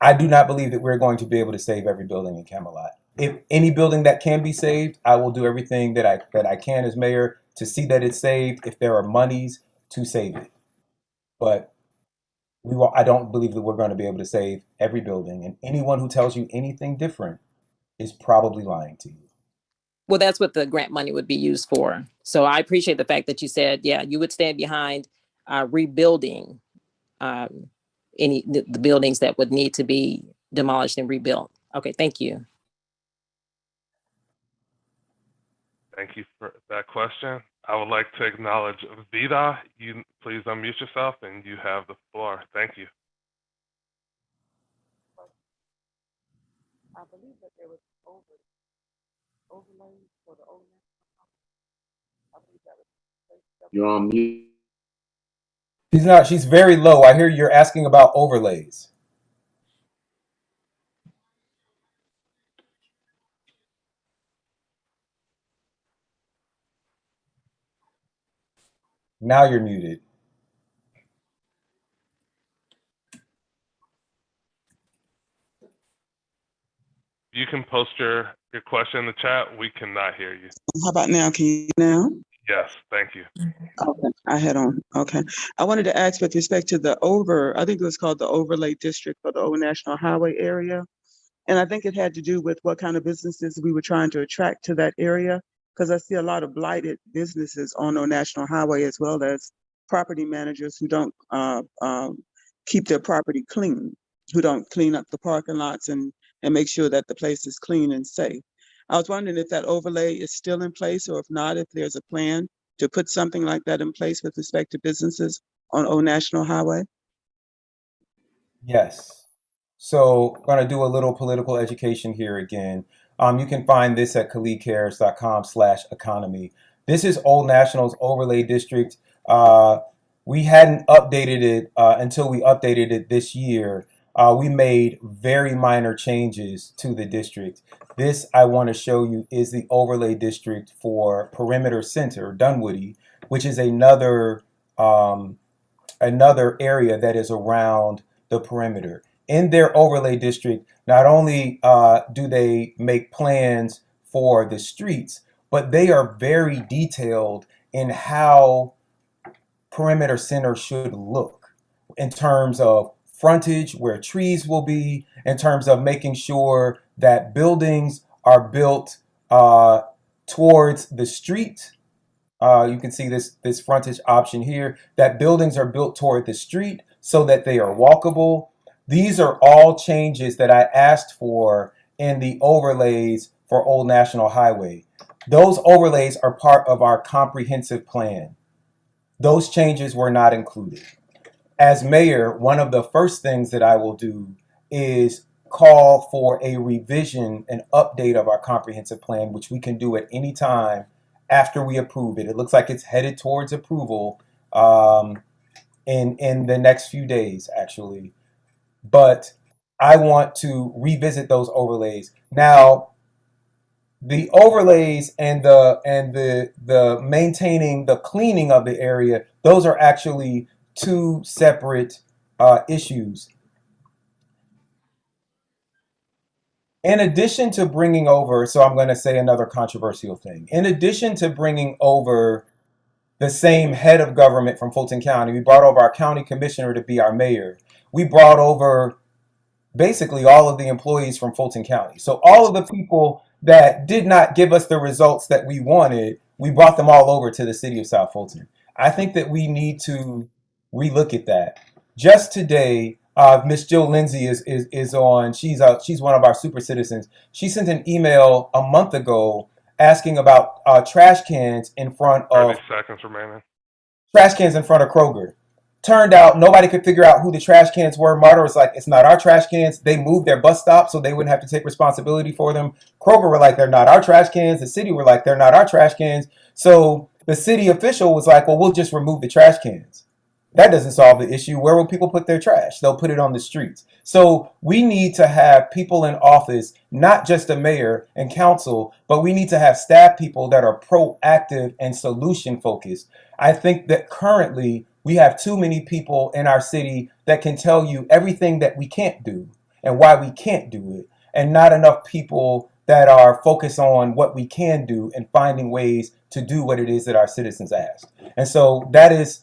I do not believe that we're going to be able to save every building in Camelot. If any building that can be saved, I will do everything that I can as mayor to see that it's saved if there are monies to save it. But I don't believe that we're going to be able to save every building, and anyone who tells you anything different is probably lying to you. Well, that's what the grant money would be used for. So I appreciate the fact that you said, yeah, you would stand behind rebuilding the buildings that would need to be demolished and rebuilt. Okay, thank you. Thank you for that question. I would like to acknowledge Vida. You please unmute yourself and you have the floor. Thank you. I believe that there was overlay for the old. I believe that was. You're on mute. She's very low. I hear you're asking about overlays. Now you're muted. You can post your question in the chat. We cannot hear you. How about now? Can you now? Yes, thank you. Okay, I had on. Okay. I wanted to ask with respect to I think it was called the overlay district for the Old National Highway area. And I think it had to do with what kind of businesses we were trying to attract to that area. Because I see a lot of blighted businesses on Old National Highway, as well as property managers who don't keep their property clean, who don't clean up the parking lots and make sure that the place is clean and safe. I was wondering if that overlay is still in place, or if not, if there's a plan to put something like that in place with respect to businesses on Old National Highway. Yes. So I'm going to do a little political education here again. You can find this at khalidcares.com/economy. This is Old National's overlay district. We hadn't updated it until we updated it this year. We made very minor changes to the district. This I want to show you is the overlay district for Perimeter Center, Dunwoody, which is another area that is around the perimeter. In their overlay district, not only do they make plans for the streets, but they are very detailed in how Perimeter Center should look in terms of frontage, where trees will be, in terms of making sure that buildings are built towards the street. You can see this frontage option here, that buildings are built toward the street so that they are walkable. These are all changes that I asked for in the overlays for Old National Highway. Those overlays are part of our comprehensive plan. Those changes were not included. As mayor, one of the first things that I will do is call for a revision, an update of our comprehensive plan, which we can do at any time after we approve it. It looks like it's headed towards approval in the next few days, actually. But I want to revisit those overlays. Now, the overlays and the maintaining the cleaning of the area, those are actually two separate issues. In addition to bringing over, so I'm going to say another controversial thing. In addition to bringing over the same head of government from Fulton County, we brought over our county commissioner to be our mayor. We brought over basically all of the employees from Fulton County. So all of the people that did not give us the results that we wanted, we brought them all over to the city of South Fulton. I think that we need to relook at that. Just today, Miss Jill Lindsay is on. She's one of our super citizens. She sent an email a month ago asking about trash cans in front of 30 seconds remaining. trash cans in front of Kroger. Turned out nobody could figure out who the trash cans were. Marta was like, it's not our trash cans. They moved their bus stop so they wouldn't have to take responsibility for them. Kroger were like, they're not our trash cans. The city were like, they're not our trash cans. So the city official was like, well, we'll just remove the trash cans. That doesn't solve the issue. Where will people put their trash? They'll put it on the streets. So we need to have people in office, not just a mayor and council, but we need to have staff people that are proactive and solution focused. I think that currently we have too many people in our city that can tell you everything that we can't do and why we can't do it, and not enough people that are focused on what we can do and finding ways to do what it is that our citizens ask. And so that is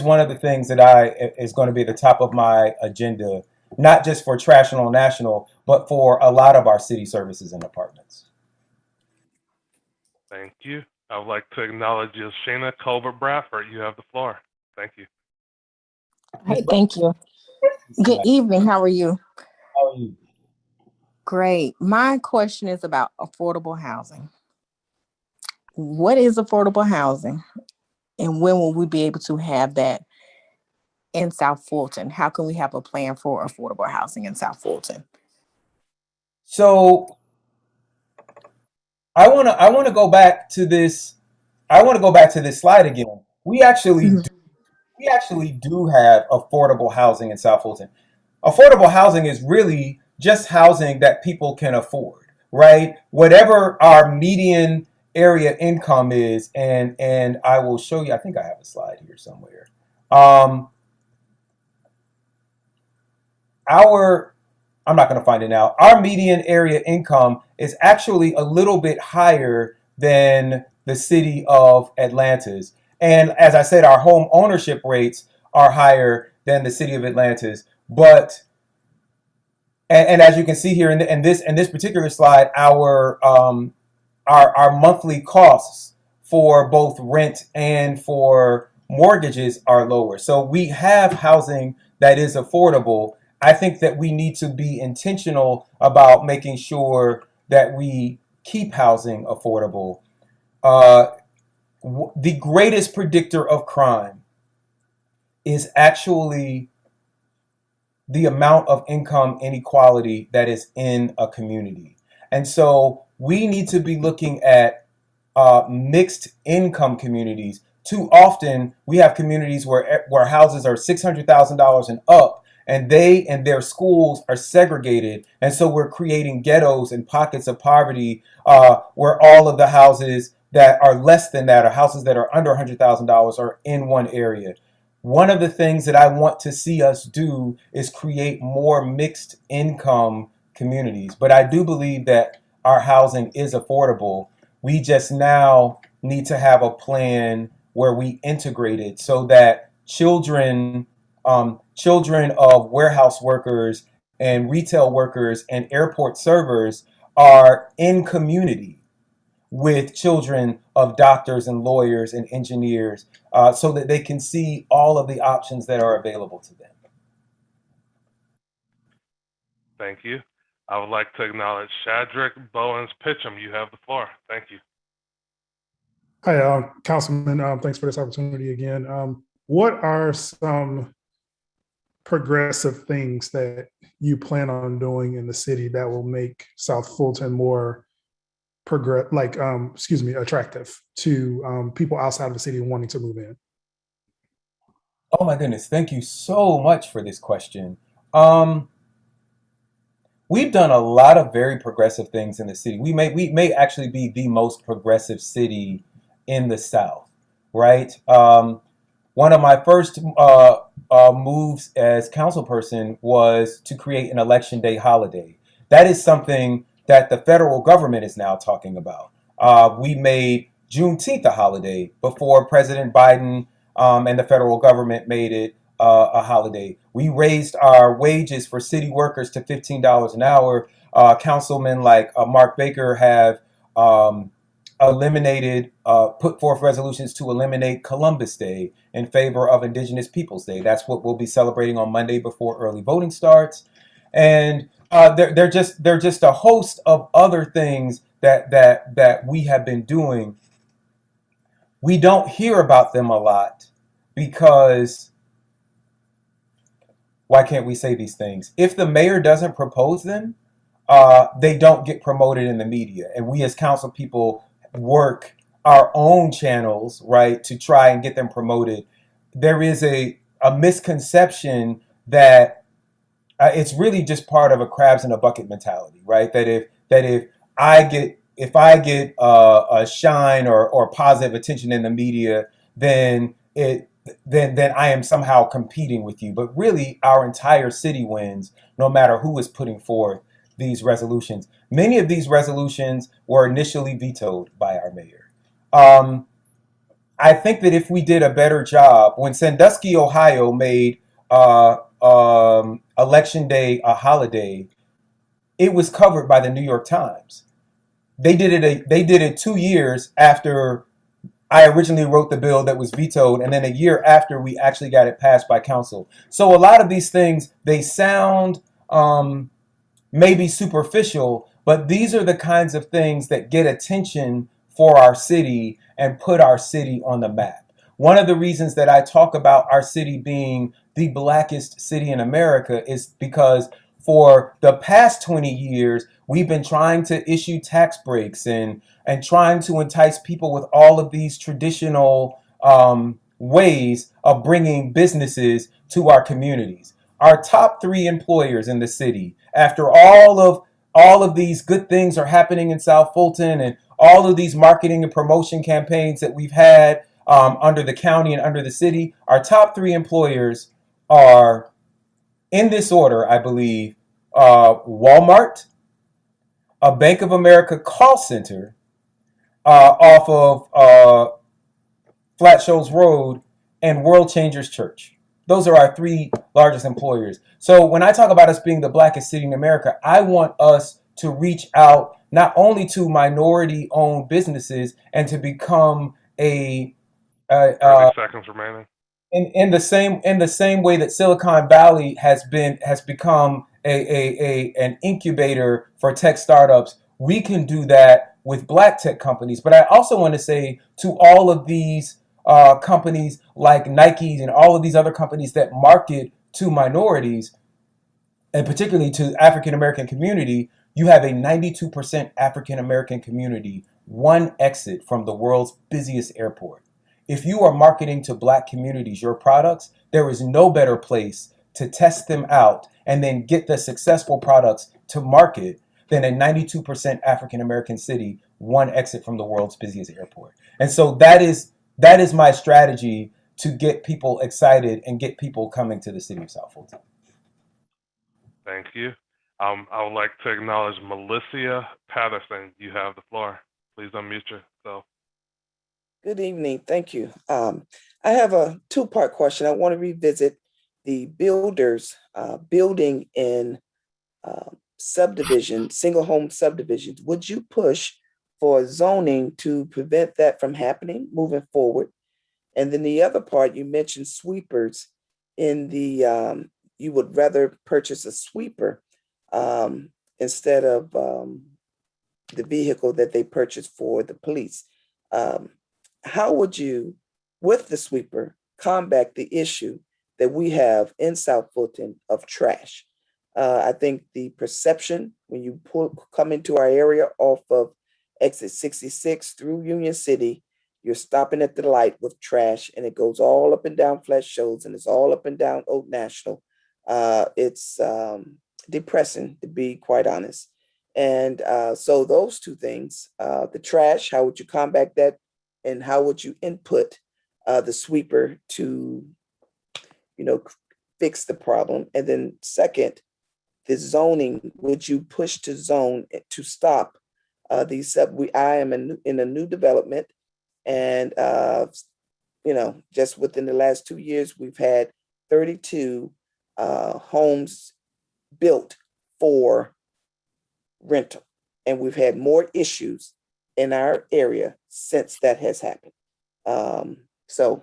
one of the things that is going to be at the top of my agenda, not just for Trashional National, but for a lot of our city services and departments. Thank you. I would like to acknowledge Yoshina Colbert Bradford. You have the floor. Thank you. Hey, thank you. Good evening. How are you? How are you? Great. My question is about affordable housing. What is affordable housing? And when will we be able to have that in South Fulton? How can we have a plan for affordable housing in South Fulton? So I want to go back to this. I want to go back to this slide again. We actually do have affordable housing in South Fulton. Affordable housing is really just housing that people can afford, right? Whatever our median area income is, and I will show you. I think I have a slide here somewhere. I'm not going to find it now. Our median area income is actually a little bit higher than the city of Atlanta's. And as I said, our home ownership rates are higher than the city of Atlanta's. But, and as you can see here in this particular slide, our monthly costs for both rent and for mortgages are lower. So we have housing that is affordable. I think that we need to be intentional about making sure that we keep housing affordable. The greatest predictor of crime is actually the amount of income inequality that is in a community. And so we need to be looking at mixed income communities. Too often we have communities where houses are $600,000 and up, and they and their schools are segregated. And so we're creating ghettos and pockets of poverty where all of the houses that are less than that, or houses that are under $100,000, are in one area. One of the things that I want to see us do is create more mixed income communities. But I do believe that our housing is affordable. We just now need to have a plan where we integrate it so that children of warehouse workers and retail workers and airport servers are in community with children of doctors and lawyers and engineers, so that they can see all of the options that are available to them. Thank you. I would like to acknowledge Shadrick Bowens Pitcham. You have the floor. Thank you. Hi, Councilman. Thanks for this opportunity again. What are some progressive things that you plan on doing in the city that will make South Fulton more attractive to people outside of the city wanting to move in? Oh my goodness, thank you so much for this question. Um, we've done a lot of very progressive things in the city. We may actually be the most progressive city in the South, right? One of my first moves as council person was to create an election day holiday. That is something that the federal government is now talking about. We made Juneteenth a holiday before President Biden and the federal government made it a holiday. We raised our wages for city workers to $15 an hour. Councilmen like Mark Baker have put forth resolutions to eliminate Columbus Day in favor of Indigenous Peoples Day. That's what we'll be celebrating on Monday before early voting starts. And they're just a host of other things that we have been doing. We don't hear about them a lot because why can't we say these things? If the mayor doesn't propose them, they don't get promoted in the media. And we as council people work our own channels, right, to try and get them promoted. There is a misconception that it's really just part of a crabs in a bucket mentality, right? If I get a shine or positive attention in the media, then then I am somehow competing with you. But really, our entire city wins, no matter who is putting forth these resolutions. Many of these resolutions were initially vetoed by our mayor. I think that if we did a better job, when Sandusky, Ohio made Election Day a holiday, it was covered by the New York Times. They did it 2 years after I originally wrote the bill that was vetoed, and then a year after we actually got it passed by council. So a lot of these things, they sound maybe superficial, but these are the kinds of things that get attention for our city and put our city on the map. One of the reasons that I talk about our city being the blackest city in America is because for the past 20 years, we've been trying to issue tax breaks and trying to entice people with all of these traditional ways of bringing businesses to our communities. Our top 3 employers in the city, after all of these good things are happening in South Fulton and all of these marketing and promotion campaigns that we've had under the county and under the city, our top 3 employers are, in this order, I believe, Walmart, a Bank of America call center off of Flat Shoals Road, and World Changers Church. Those are our 3 largest employers. So when I talk about us being the blackest city in America, I want us to reach out not only to minority-owned businesses and to become 30 seconds remaining. in the same way that Silicon Valley has become an incubator for tech startups. We can do that with black tech companies. But I also want to say to all of these companies like Nike and all of these other companies that market to minorities, and particularly to African American community, you have a 92% African American community, one exit from the world's busiest airport. If you are marketing to black communities your products, there is no better place to test them out and then get the successful products to market than a 92% African American city, one exit from the world's busiest airport. And so that is my strategy to get people excited and get people coming to the city of South Fulton. Thank you. I would like to acknowledge Melissa Patterson. You have the floor. Please unmute yourself. Good evening. Thank you. I have a 2-part question. I want to revisit the builders building in subdivision, single home subdivisions. Would you push for zoning to prevent that from happening moving forward? And then the other part, you mentioned sweepers in the, you would rather purchase a sweeper instead of the vehicle that they purchased for the police. How would you, with the sweeper, combat the issue that we have in South Fulton of trash? I think the perception when you come into our area off of exit 66 through Union City, you're stopping at the light with trash, and it goes all up and down Flesh Shows, and it's all up and down Old National. It's depressing, to be quite honest. And so those two things, the trash, how would you combat that? And how would you input the sweeper to, fix the problem? And then second, the zoning, would you push to zone to stop these I am in a new development, and just within the last 2 years, we've had 32 homes built for rental, and we've had more issues in our area since that has happened. So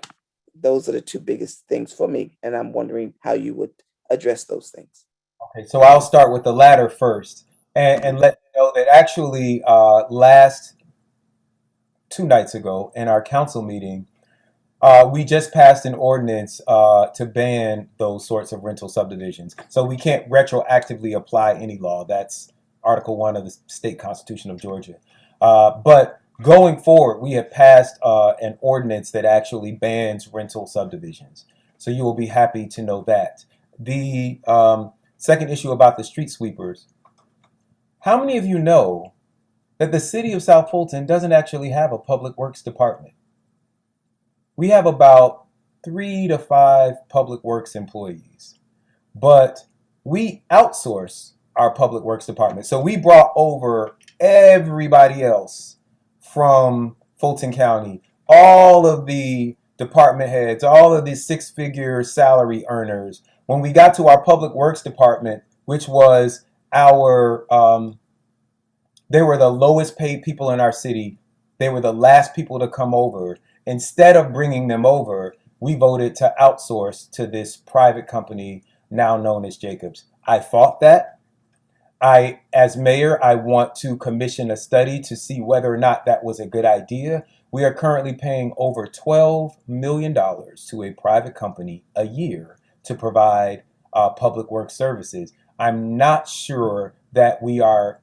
those are the two biggest things for me, and I'm wondering how you would address those things. Okay, so I'll start with the latter first, and let you know that actually last 2 nights ago in our council meeting, we just passed an ordinance to ban those sorts of rental subdivisions. So we can't retroactively apply any law. That's Article 1 of the state constitution of Georgia. But going forward, we have passed an ordinance that actually bans rental subdivisions. So you will be happy to know that. The second issue about the street sweepers. How many of you know that the city of South Fulton doesn't actually have a public works department? We have about 3 to 5 public works employees, but we outsource our public works department. So we brought over everybody else from Fulton County, all of the department heads, all of the 6-figure salary earners. When we got to our public works department, which was our, they were the lowest paid people in our city. They were the last people to come over. Instead of bringing them over, we voted to outsource to this private company now known as Jacobs. I fought that. As mayor, I want to commission a study to see whether or not that was a good idea. We are currently paying over $12 million to a private company a year to provide public works services. I'm not sure that we are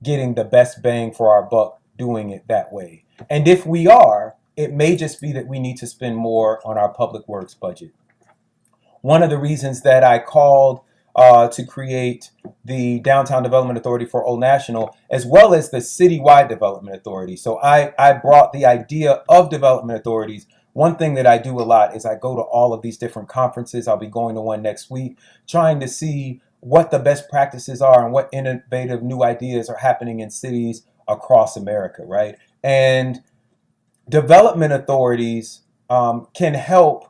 getting the best bang for our buck doing it that way. And if we are, it may just be that we need to spend more on our public works budget. One of the reasons that I called to create the Downtown Development Authority for Old National, as well as the Citywide Development Authority. So I brought the idea of development authorities. One thing that I do a lot is I go to all of these different conferences. I'll be going to one next week, trying to see what the best practices are and what innovative new ideas are happening in cities across America, right? And development authorities can help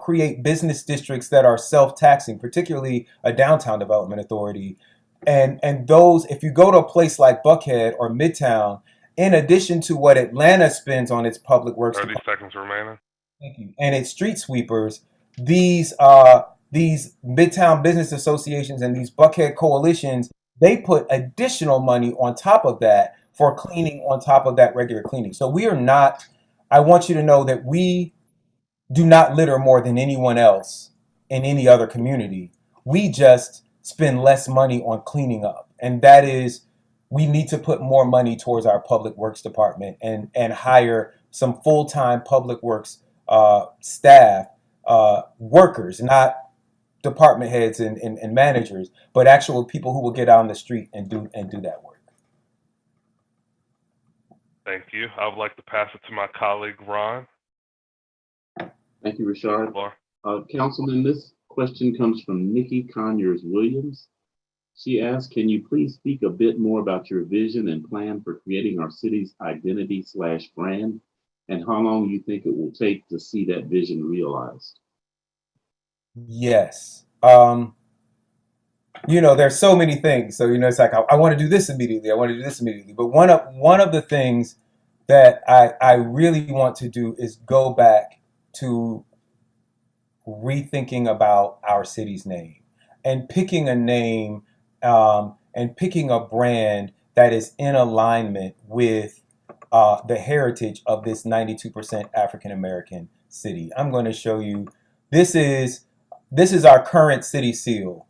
create business districts that are self-taxing, particularly a downtown development authority. And those, if you go to a place like Buckhead or Midtown, in addition to what Atlanta spends on its public works, 30 seconds remaining. Thank you, and its street sweepers, these Midtown business associations and these Buckhead coalitions, they put additional money on top of that for cleaning on top of that regular cleaning. So we are not, I want you to know that we do not litter more than anyone else in any other community. We just spend less money on cleaning up. And that is, we need to put more money towards our public works department and hire some full-time public works staff, workers, not department heads and managers, but actual people who will get out on the street and do that work. Thank you. I would like to pass it to my colleague, Ron. Thank you, Richard. Councilman, this question comes from Nikki Conyers Williams. She asks, can you please speak a bit more about your vision and plan for creating our city's identity/brand, and how long you think it will take to see that vision realized? Yes. There's so many things. So, it's like, I want to do this immediately. I want to do this immediately. But one of the things that I really want to do is go back to rethinking about our city's name and picking a name and picking a brand that is in alignment with the heritage of this 92% African American city. I'm going to show you. This is our current city seal.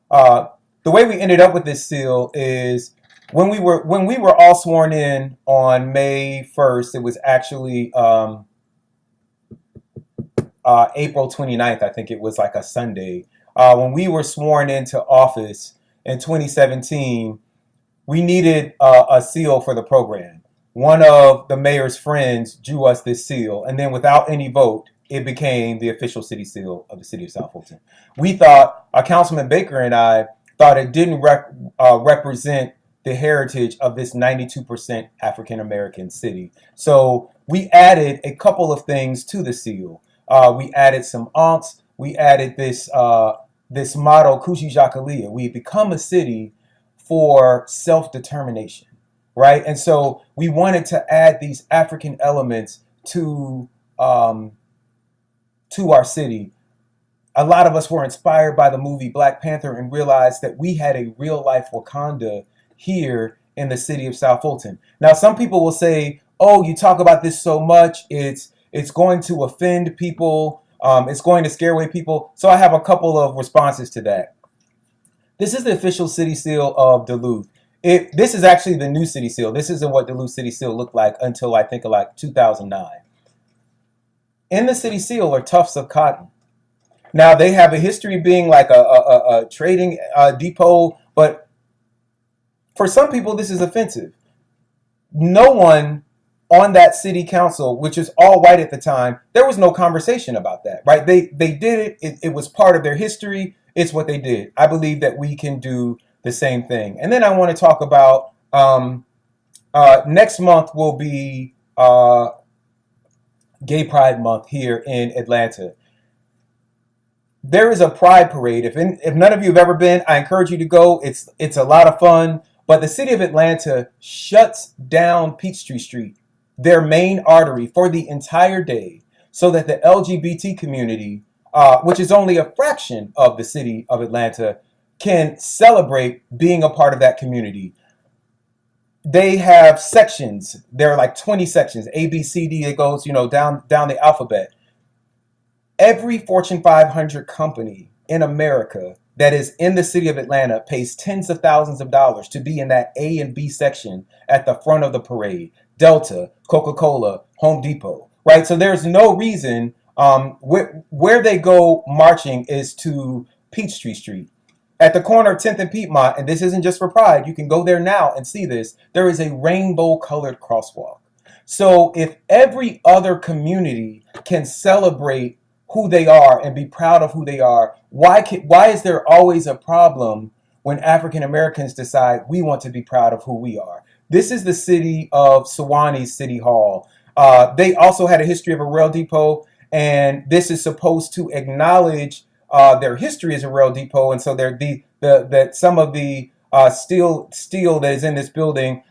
The way we ended up with this seal is when we were all sworn in on May 1st, it was actually April 29th. I think it was like a Sunday. When we were sworn into office in 2017, we needed a seal for the program. One of the mayor's friends drew us this seal, and then without any vote, it became the official city seal of the city of South Fulton. We thought, Councilman Baker and I thought it didn't represent the heritage of this 92% African American city. So we added a couple of things to the seal. We added some aunts. We added this motto, Kushi Jakalia. We become a city for self-determination, right? And so we wanted to add these African elements to our city. A lot of us were inspired by the movie Black Panther and realized that we had a real life Wakanda here in the city of South Fulton. Now, some people will say, "Oh, you talk about this so much, it's going to offend people, it's going to scare away people." So I have a couple of responses to that. This is the official city seal of Duluth. This is actually the new city seal. This isn't what Duluth city seal looked like until I think like 2009. In the city seal are tufts of cotton. Now they have a history being like a trading depot, but for some people this is offensive. No one on that city council, which is all white at the time, there was no conversation about that, right? They did it. It was part of their history. It's what they did. I believe that we can do the same thing. And then I want to talk about next month will be Gay Pride Month here in Atlanta. There is a pride parade. If none of you have ever been, I encourage you to go. It's a lot of fun. But the city of Atlanta shuts down Peachtree Street, their main artery, for the entire day so that the LGBT community, which is only a fraction of the city of Atlanta, can celebrate being a part of that community. They have sections. There are like 20 sections, A, B, C, D. It goes, down the alphabet. Every Fortune 500 company in America that is in the city of Atlanta pays tens of thousands of dollars to be in that A and B section at the front of the parade. Delta, Coca-Cola, Home Depot, right? So there's no reason where they go marching is to Peachtree Street. At the corner of 10th and Piedmont, and this isn't just for Pride, you can go there now and see this, there is a rainbow-colored crosswalk. So if every other community can celebrate who they are and be proud of who they are, why is there always a problem when African Americans decide we want to be proud of who we are? This is the city of Sewanee City Hall. They also had a history of a rail depot, and this is supposed to acknowledge their history as a rail depot. And so that some of the steel that is in this building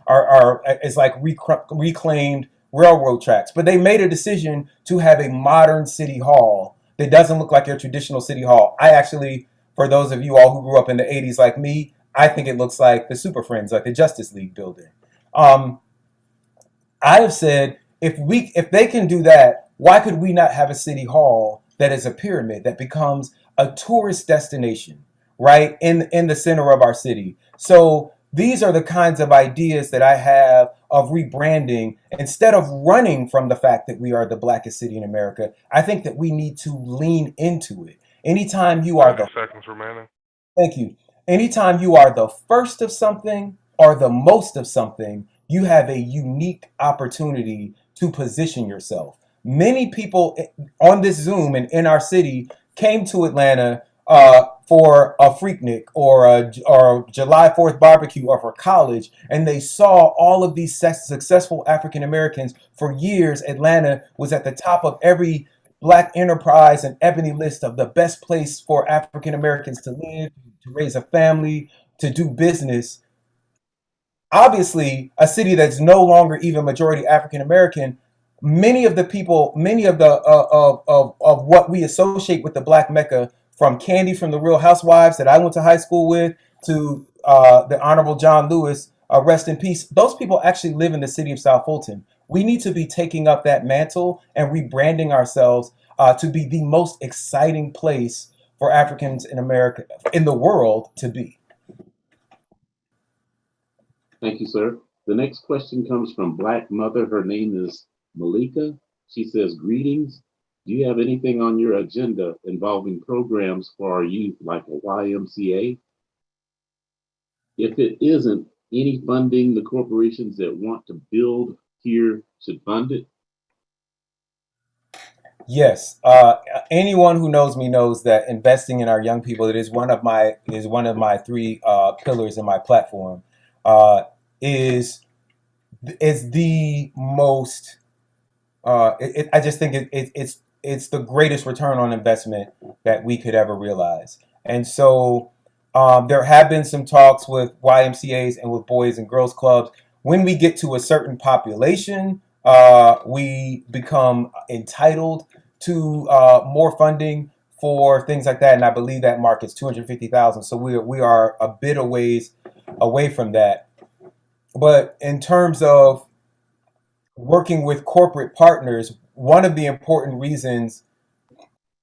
is like reclaimed railroad tracks. But they made a decision to have a modern city hall that doesn't look like your traditional city hall. I actually, for those of you all who grew up in the 80s like me, I think it looks like the Super Friends, like the Justice League building. I have said, if they can do that, why could we not have a city hall that is a pyramid that becomes a tourist destination, right, in the center of our city? So these are the kinds of ideas that I have of rebranding. Instead of running from the fact that we are the blackest city in America, I think that we need to lean into it. Anytime you are 30 seconds remaining. Thank you. Anytime you are the first of something or the most of something, you have a unique opportunity to position yourself. Many people on this Zoom and in our city came to Atlanta for a Freaknik or a July 4th barbecue or for college, and they saw all of these successful African Americans. For years, Atlanta was at the top of every Black enterprise and ebony list of the best place for African Americans to live, to raise a family, to do business. Obviously, a city that's no longer even majority African American, many of the of what we associate with the Black Mecca, from Candy from the Real Housewives that I went to high school with, to the Honorable John Lewis, rest in peace. Those people actually live in the city of South Fulton. We need to be taking up that mantle and rebranding ourselves to be the most exciting place for Africans in America, in the world, to be. Thank you, sir. The next question comes from Black Mother. Her name is Malika. She says, greetings. Do you have anything on your agenda involving programs for our youth like a YMCA? If it isn't, any funding the corporations that want to build here should fund it? Yes. Anyone who knows me knows that investing in our young people, it is one of my three pillars in my platform. Uh, is the most I just think it's the greatest return on investment that we could ever realize. And so there have been some talks with YMCA's and with Boys and Girls Clubs. When we get to a certain population, we become entitled to more funding for things like that. And I believe that mark is 250,000. So we are a bit of ways away from that. But in terms of working with corporate partners, one of the important reasons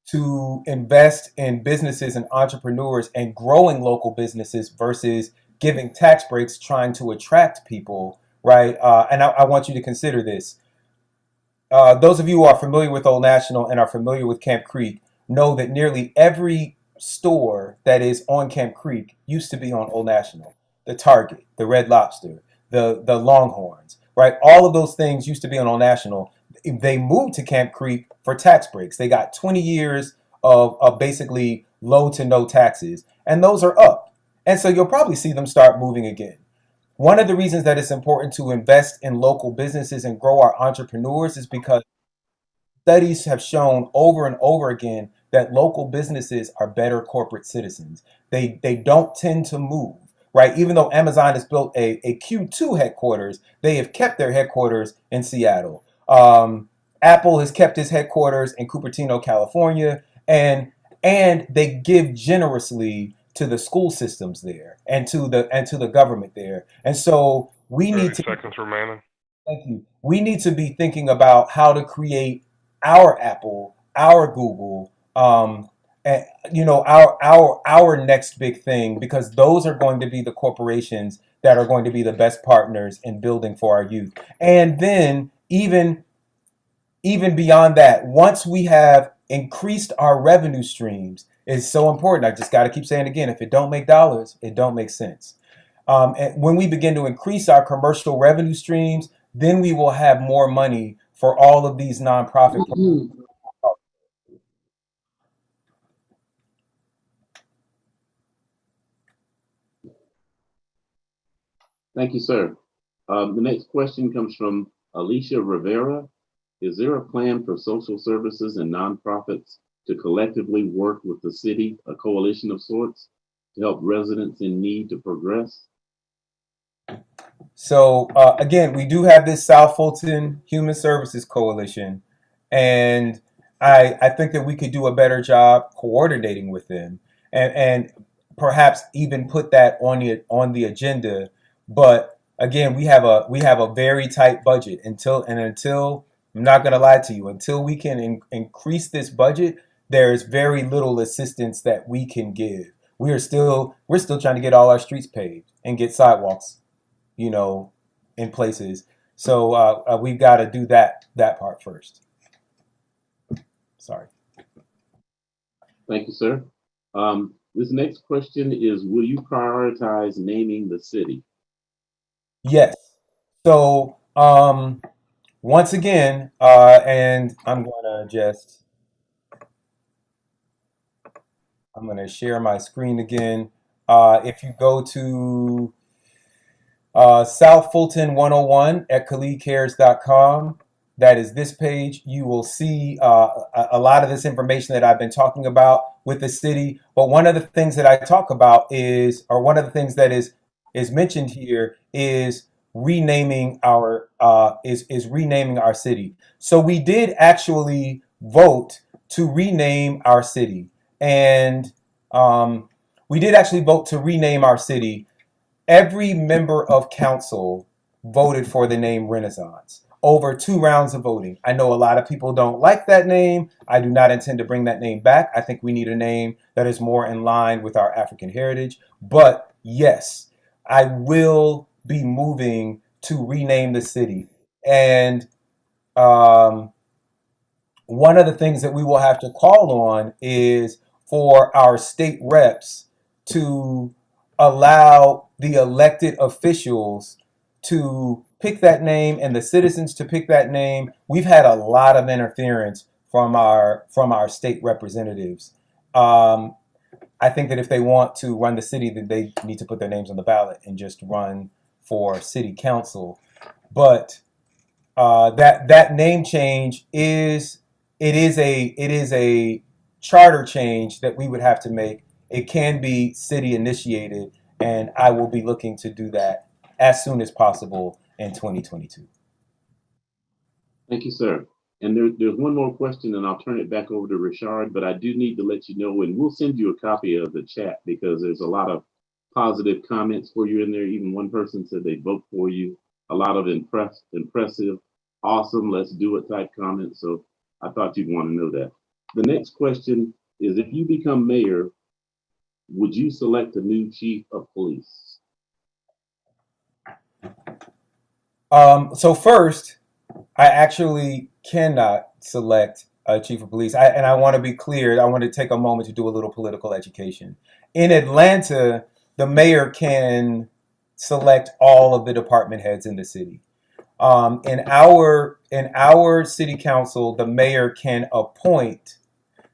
to invest in businesses and entrepreneurs and growing local businesses versus giving tax breaks trying to attract people, right? And I want you to consider this. Those of you who are familiar with Old National and are familiar with Camp Creek know that nearly every store that is on Camp Creek used to be on Old National. The Target, the Red Lobster, the Longhorns, right? All of those things used to be on Old National. They moved to Camp Creek for tax breaks. They got 20 years of basically low to no taxes, and those are up. And so you'll probably see them start moving again. One of the reasons that it's important to invest in local businesses and grow our entrepreneurs is because studies have shown over and over again that local businesses are better corporate citizens. They don't tend to move, right? Even though Amazon has built a Q2 headquarters, they have kept their headquarters in Seattle. Apple has kept its headquarters in Cupertino, California, and they give generously to the school systems there and to the government there. And so we 30 need to seconds remaining. Thank you. We need to be thinking about how to create our Apple, our Google, and our next big thing, because those are going to be the corporations that are going to be the best partners in building for our youth. And then even beyond that, once we have increased our revenue streams, is so important. I just got to keep saying it again. If it don't make dollars, it don't make sense. And when we begin to increase our commercial revenue streams, then we will have more money for all of these nonprofit programs. Thank you, sir. The next question comes from Alicia Rivera. Is there a plan for social services and nonprofits to collectively work with the city, a coalition of sorts, to help residents in need to progress? So again, we do have this South Fulton Human Services Coalition, and I think that we could do a better job coordinating with them, and perhaps even put that on the agenda. But again, we have a very tight budget until I'm not going to lie to you, until we can increase this budget, there's very little assistance that we can give. We're still trying to get all our streets paved and get sidewalks, in places. So we've got to do that part first. Sorry. Thank you, sir. This next question is, will you prioritize naming the city? Yes. So once again, and I'm going to share my screen again. If you go to South Fulton 101 at KhalidCares.com. That is this page. You will see a lot of this information that I've been talking about with the city. But one of the things that I talk about one of the things that is mentioned here is renaming our renaming our city. So we did actually vote to rename our city, and we did actually vote to rename our city. Every member of council voted for the name Renaissance over 2 rounds of voting. I know a lot of people don't like that name. I do not intend to bring that name back. I think we need a name that is more in line with our African heritage. But yes, I will be moving to rename the city. And um, one of the things that we will have to call on is for our state reps to allow the elected officials to pick that name and the citizens to pick that name. We've had a lot of interference from our state representatives. I think that if they want to run the city, then they need to put their names on the ballot and just run for city council. But that name change is a charter change that we would have to make. It can be city initiated, and I will be looking to do that as soon as possible in 2022. Thank you, sir. And there's one more question, and I'll turn it back over to Richard, but I do need to let you know, and we'll send you a copy of the chat because there's a lot of positive comments for you in there. Even one person said they vote for you. A lot of impressive, awesome, let's do it type comments. So I thought you'd want to know that. The next question is, if you become mayor, would you select a new chief of police? So first, I actually cannot select a chief of police. And I want to be clear. I want to take a moment to do a little political education. In Atlanta, the mayor can select all of the department heads in the city. In our city council, the mayor can appoint,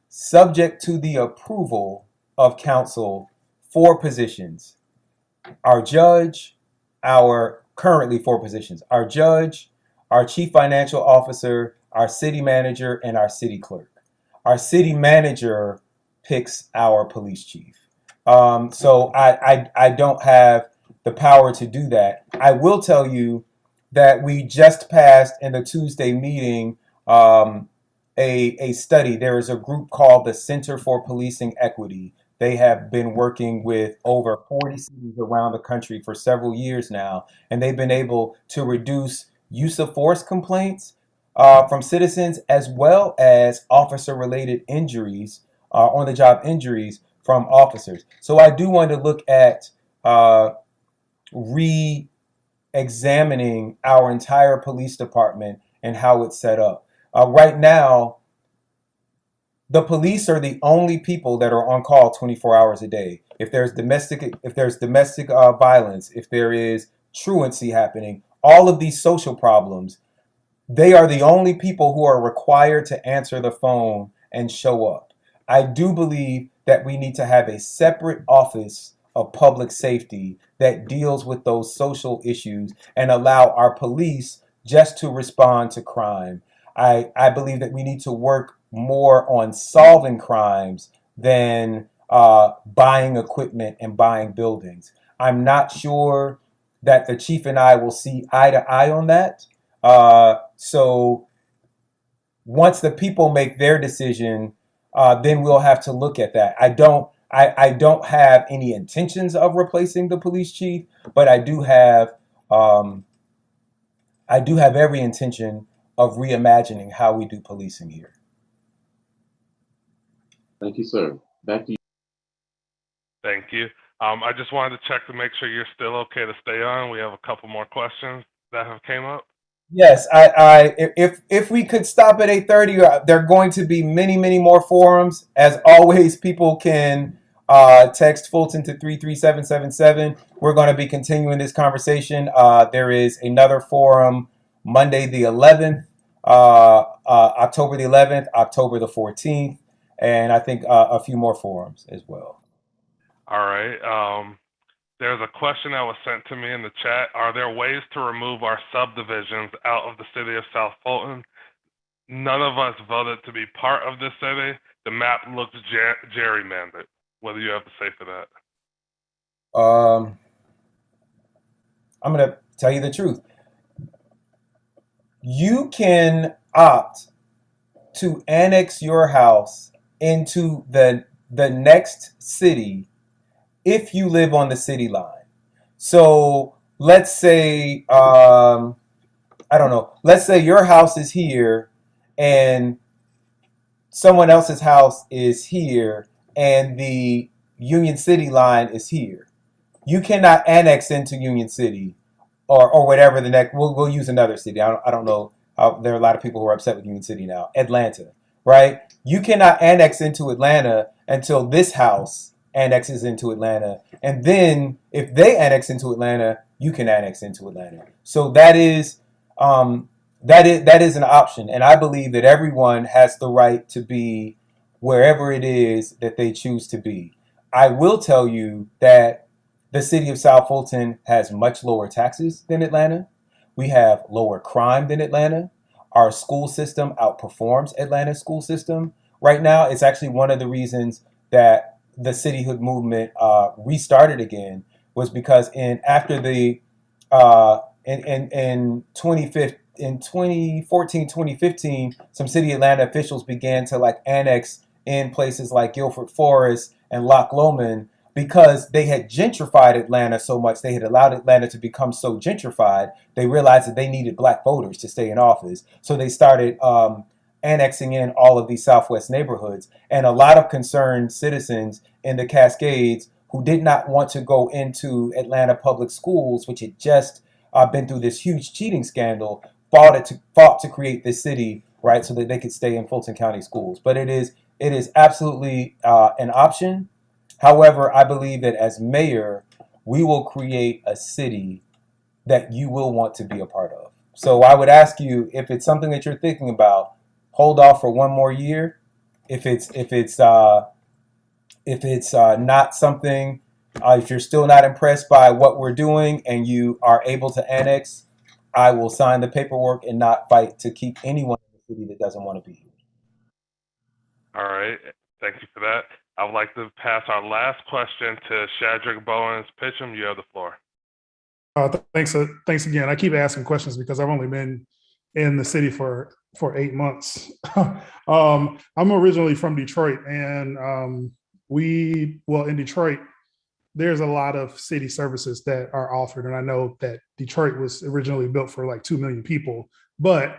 subject to the approval of council, 4 positions. Our judge, currently 4 positions. Our judge, our chief financial officer, our city manager, and our city clerk. Our city manager picks our police chief. So I don't have the power to do that. I will tell you that we just passed in the Tuesday meeting a study. There is a group called the Center for Policing Equity. They have been working with over 40 cities around the country for several years now, and they've been able to reduce use of force complaints from citizens, as well as officer-related injuries, on-the-job injuries from officers. So I do want to look at re-examining our entire police department and how it's set up. Right now, the police are the only people that are on call 24 hours a day. If there's domestic violence, if there is truancy happening, all of these social problems, they are the only people who are required to answer the phone and show up. I do believe that we need to have a separate office of public safety that deals with those social issues and allow our police just to respond to crime. I believe that we need to work more on solving crimes than buying equipment and buying buildings. I'm not sure that the chief and I will see eye to eye on that. So once the people make their decision, then we'll have to look at that. I don't have any intentions of replacing the police chief, but I do have every intention of reimagining how we do policing here. Thank you, sir. Back to you. Thank you. I just wanted to check to make sure you're still okay to stay on. We have a couple more questions that have came up. Yes, if we could stop at 8:30, there are going to be many more forums. As always, people can text Fulton to 33777. We're going to be continuing this conversation. There is another forum Monday the 11th, October the 11th, October the 14th, and I think a few more forums as well. All right. There's a question that was sent to me in the chat. Are there ways to remove our subdivisions out of the city of South Fulton? None of us voted to be part of this city. The map looks gerrymandered. What do you have to say for that? I'm going to tell you the truth. You can opt to annex your house into the next city if you live on the city line. So let's say, I don't know, let's say your house is here and someone else's house is here and the Union City line is here. You cannot annex into Union City or whatever the next. We'll use another city. I don't know. There are a lot of people who are upset with Union City now. Atlanta, right? You cannot annex into Atlanta until this house annexes into Atlanta, and then if they annex into Atlanta, you can annex into Atlanta. So that is an option, and I believe that everyone has the right to be wherever it is that they choose to be. I will tell you that the city of South Fulton has much lower taxes than Atlanta. We have lower crime than Atlanta. Our school system outperforms Atlanta's school system. Right now, it's actually one of the reasons that the cityhood movement restarted again, was because in 2014, 2015, some city Atlanta officials began to like annex in places like Guilford Forest and Loch Lomond, because they had gentrified Atlanta so much, they had allowed Atlanta to become so gentrified, they realized that they needed black voters to stay in office. So they started annexing in all of these Southwest neighborhoods. And a lot of concerned citizens in the Cascades who did not want to go into Atlanta public schools, which had just been through this huge cheating scandal, fought to create this city, right, so that they could stay in Fulton County schools. But it is absolutely an option. However, I believe that as mayor, we will create a city that you will want to be a part of. So I would ask you, if it's something that you're thinking about, hold off for one more year. If it's not something, if you're still not impressed by what we're doing and you are able to annex, I will sign the paperwork and not fight to keep anyone in the city that doesn't want to be here. All right. Thank you for that. I would like to pass our last question to Shadrick Bowens. Pitcham, you have the floor. Thanks again. I keep asking questions because I've only been in the city for 8 months. I'm originally from Detroit, and in Detroit, there's a lot of city services that are offered. And I know that Detroit was originally built for like 2 million people, but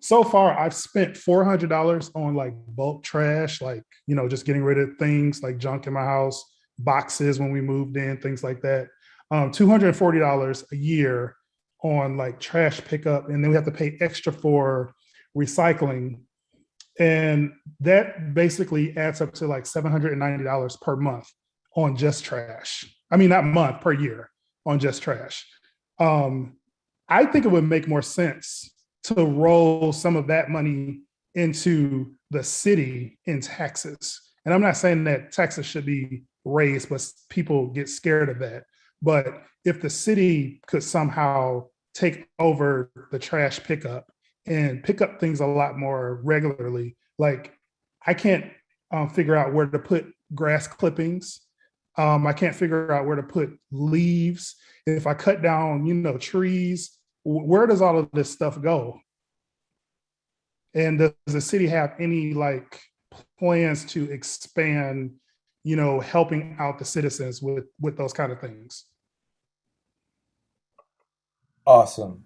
so far I've spent $400 on like bulk trash, like, just getting rid of things like junk in my house, boxes when we moved in, things like that. $240 a year on like trash pickup. And then we have to pay extra for recycling. And that basically adds up to like $790 per month on just trash. I mean, not month, per year on just trash. I think it would make more sense to roll some of that money into the city in taxes. And I'm not saying that taxes should be raised, but people get scared of that. But if the city could somehow take over the trash pickup and pick up things a lot more regularly, like I can't figure out where to put grass clippings. I can't figure out where to put leaves. If I cut down, trees, where does all of this stuff go? And does the city have any like plans to expand, helping out the citizens with those kind of things? Awesome.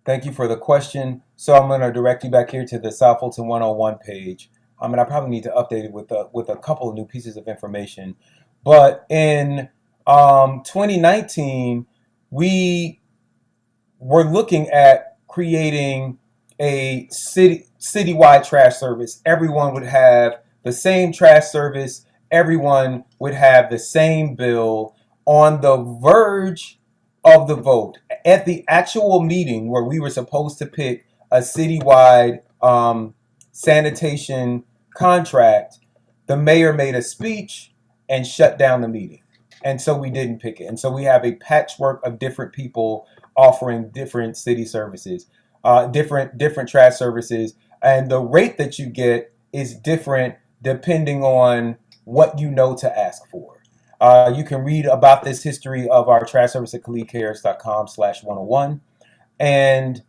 Thank you for the question. So I'm going to direct you back here to the South Fulton 101 page. I probably need to update it with a couple of new pieces of information. But in 2019, we were looking at creating a citywide trash service. Everyone would have the same trash service. Everyone would have the same bill. On the verge of the vote, at the actual meeting where we were supposed to pick a citywide sanitation contract, the mayor made a speech and shut down the meeting. And so we didn't pick it. And so we have a patchwork of different people offering different city services, different trash services. And the rate that you get is different depending on what you know to ask for. You can read about this history of our trash service at khalidcares.com/101. And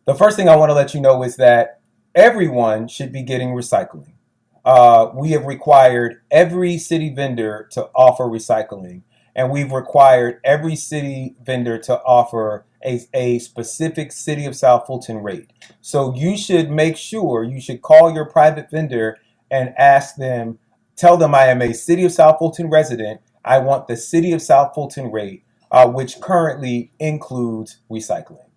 the first thing I want to let you know is that everyone should be getting recycling. We have required every city vendor to offer recycling, and we've required every city vendor to offer a specific City of South Fulton rate. So you should make sure, you should call your private vendor and ask them, tell them I am a City of South Fulton resident. I want the City of South Fulton rate. which currently includes recycling.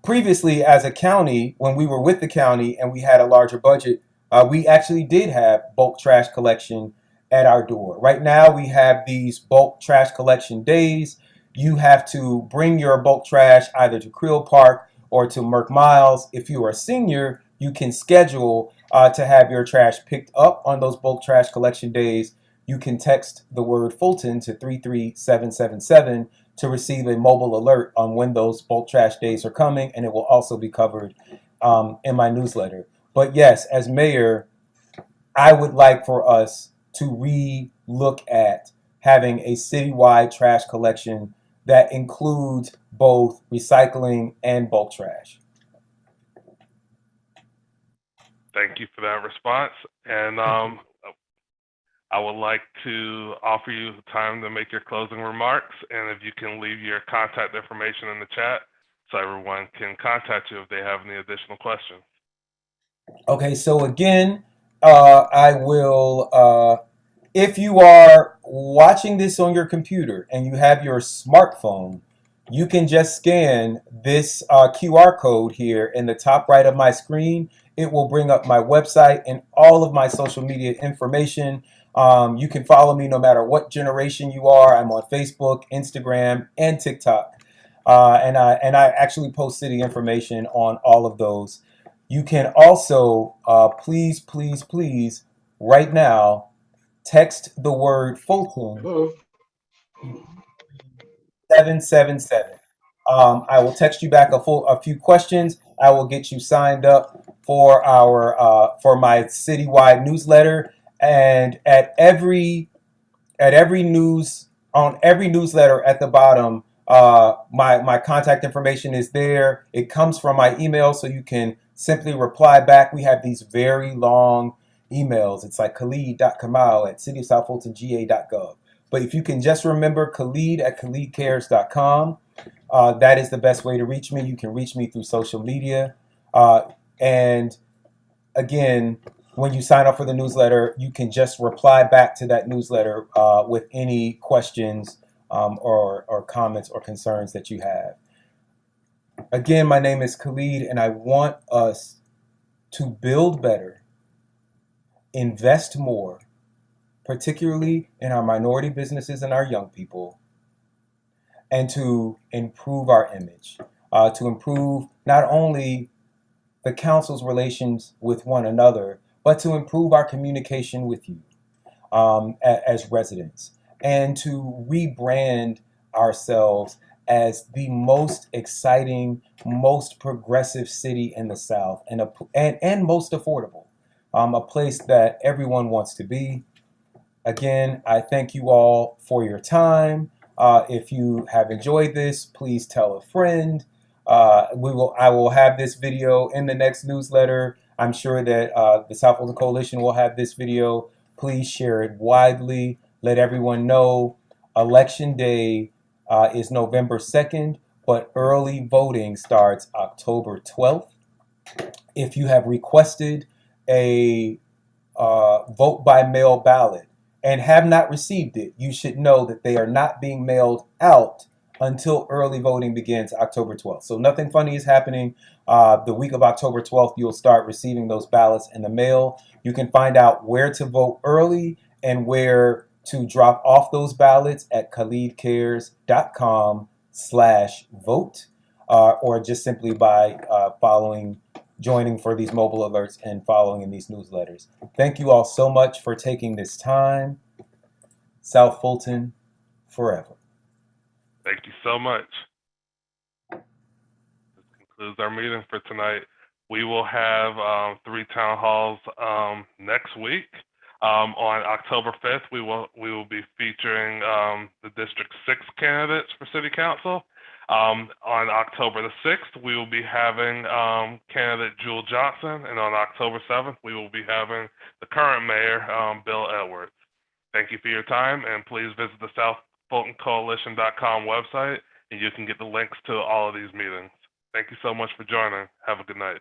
Previously, as a county, when we were with the county and we had a larger budget, we actually did have bulk trash collection at our door. Right now, we have these bulk trash collection days. You have to bring your bulk trash either to Creel Park or to Merck Miles. If you are a senior, you can schedule to have your trash picked up on those bulk trash collection days. You can text the word Fulton to 33777 to receive a mobile alert on when those bulk trash days are coming, and it will also be covered in my newsletter. But yes, as mayor, I would like for us to re-look at having a citywide trash collection that includes both recycling and bulk trash. Thank you for that response. And I would like to offer you time to make your closing remarks, and if you can leave your contact information in the chat so everyone can contact you if they have any additional questions. Okay, so again, I will, if you are watching this on your computer and you have your smartphone, you can just scan this QR code here in the top right of my screen. It will bring up my website and all of my social media information. You can follow me no matter what generation you are. I'm on Facebook, Instagram, and TikTok. And I actually post city information on all of those. You can also, please, right now, text the word Fulton 777. I will text you back a few questions. I will get you signed up for our for my citywide newsletter. And at every newsletter at the bottom, my contact information is there. It comes from my email, so you can simply reply back. We have these very long emails. It's like khalid.kamal@cityofsouthfultonga.gov. But if you can just remember khalid@khalidcares.com, that is the best way to reach me. You can reach me through social media. And again, when you sign up for the newsletter, you can just reply back to that newsletter with any questions or comments or concerns that you have. Again, my name is Khalid, and I want us to build better, invest more, particularly in our minority businesses and our young people, and to improve our image, to improve not only the council's relations with one another, but to improve our communication with you as residents, and to rebrand ourselves as the most exciting, most progressive city in the South, and most affordable, a place that everyone wants to be. Again, I thank you all for your time. If you have enjoyed this, please tell a friend. I will have this video in the next newsletter. I'm sure that the South Fulton Coalition will have this video. Please share it widely. Let everyone know. Election Day is November 2nd, but early voting starts October 12th. If you have requested a vote by mail ballot and have not received it, you should know that they are not being mailed out until early voting begins October 12th. So nothing funny is happening. The week of October 12th, you'll start receiving those ballots in the mail. You can find out where to vote early and where to drop off those ballots at khalidcares.com/vote, or just simply by joining for these mobile alerts and following in these newsletters. Thank you all so much for taking this time. South Fulton forever. Thank you so much. This concludes our meeting for tonight. We will have 3 town halls next week. On October 5th, we will be featuring the District 6 candidates for City Council. On October the 6th, we will be having candidate Jewel Johnson, and on October 7th, we will be having the current mayor, Bill Edwards. Thank you for your time, and please visit the SouthFultonCoalition.com website, and you can get the links to all of these meetings. Thank you so much for joining. Have a good night.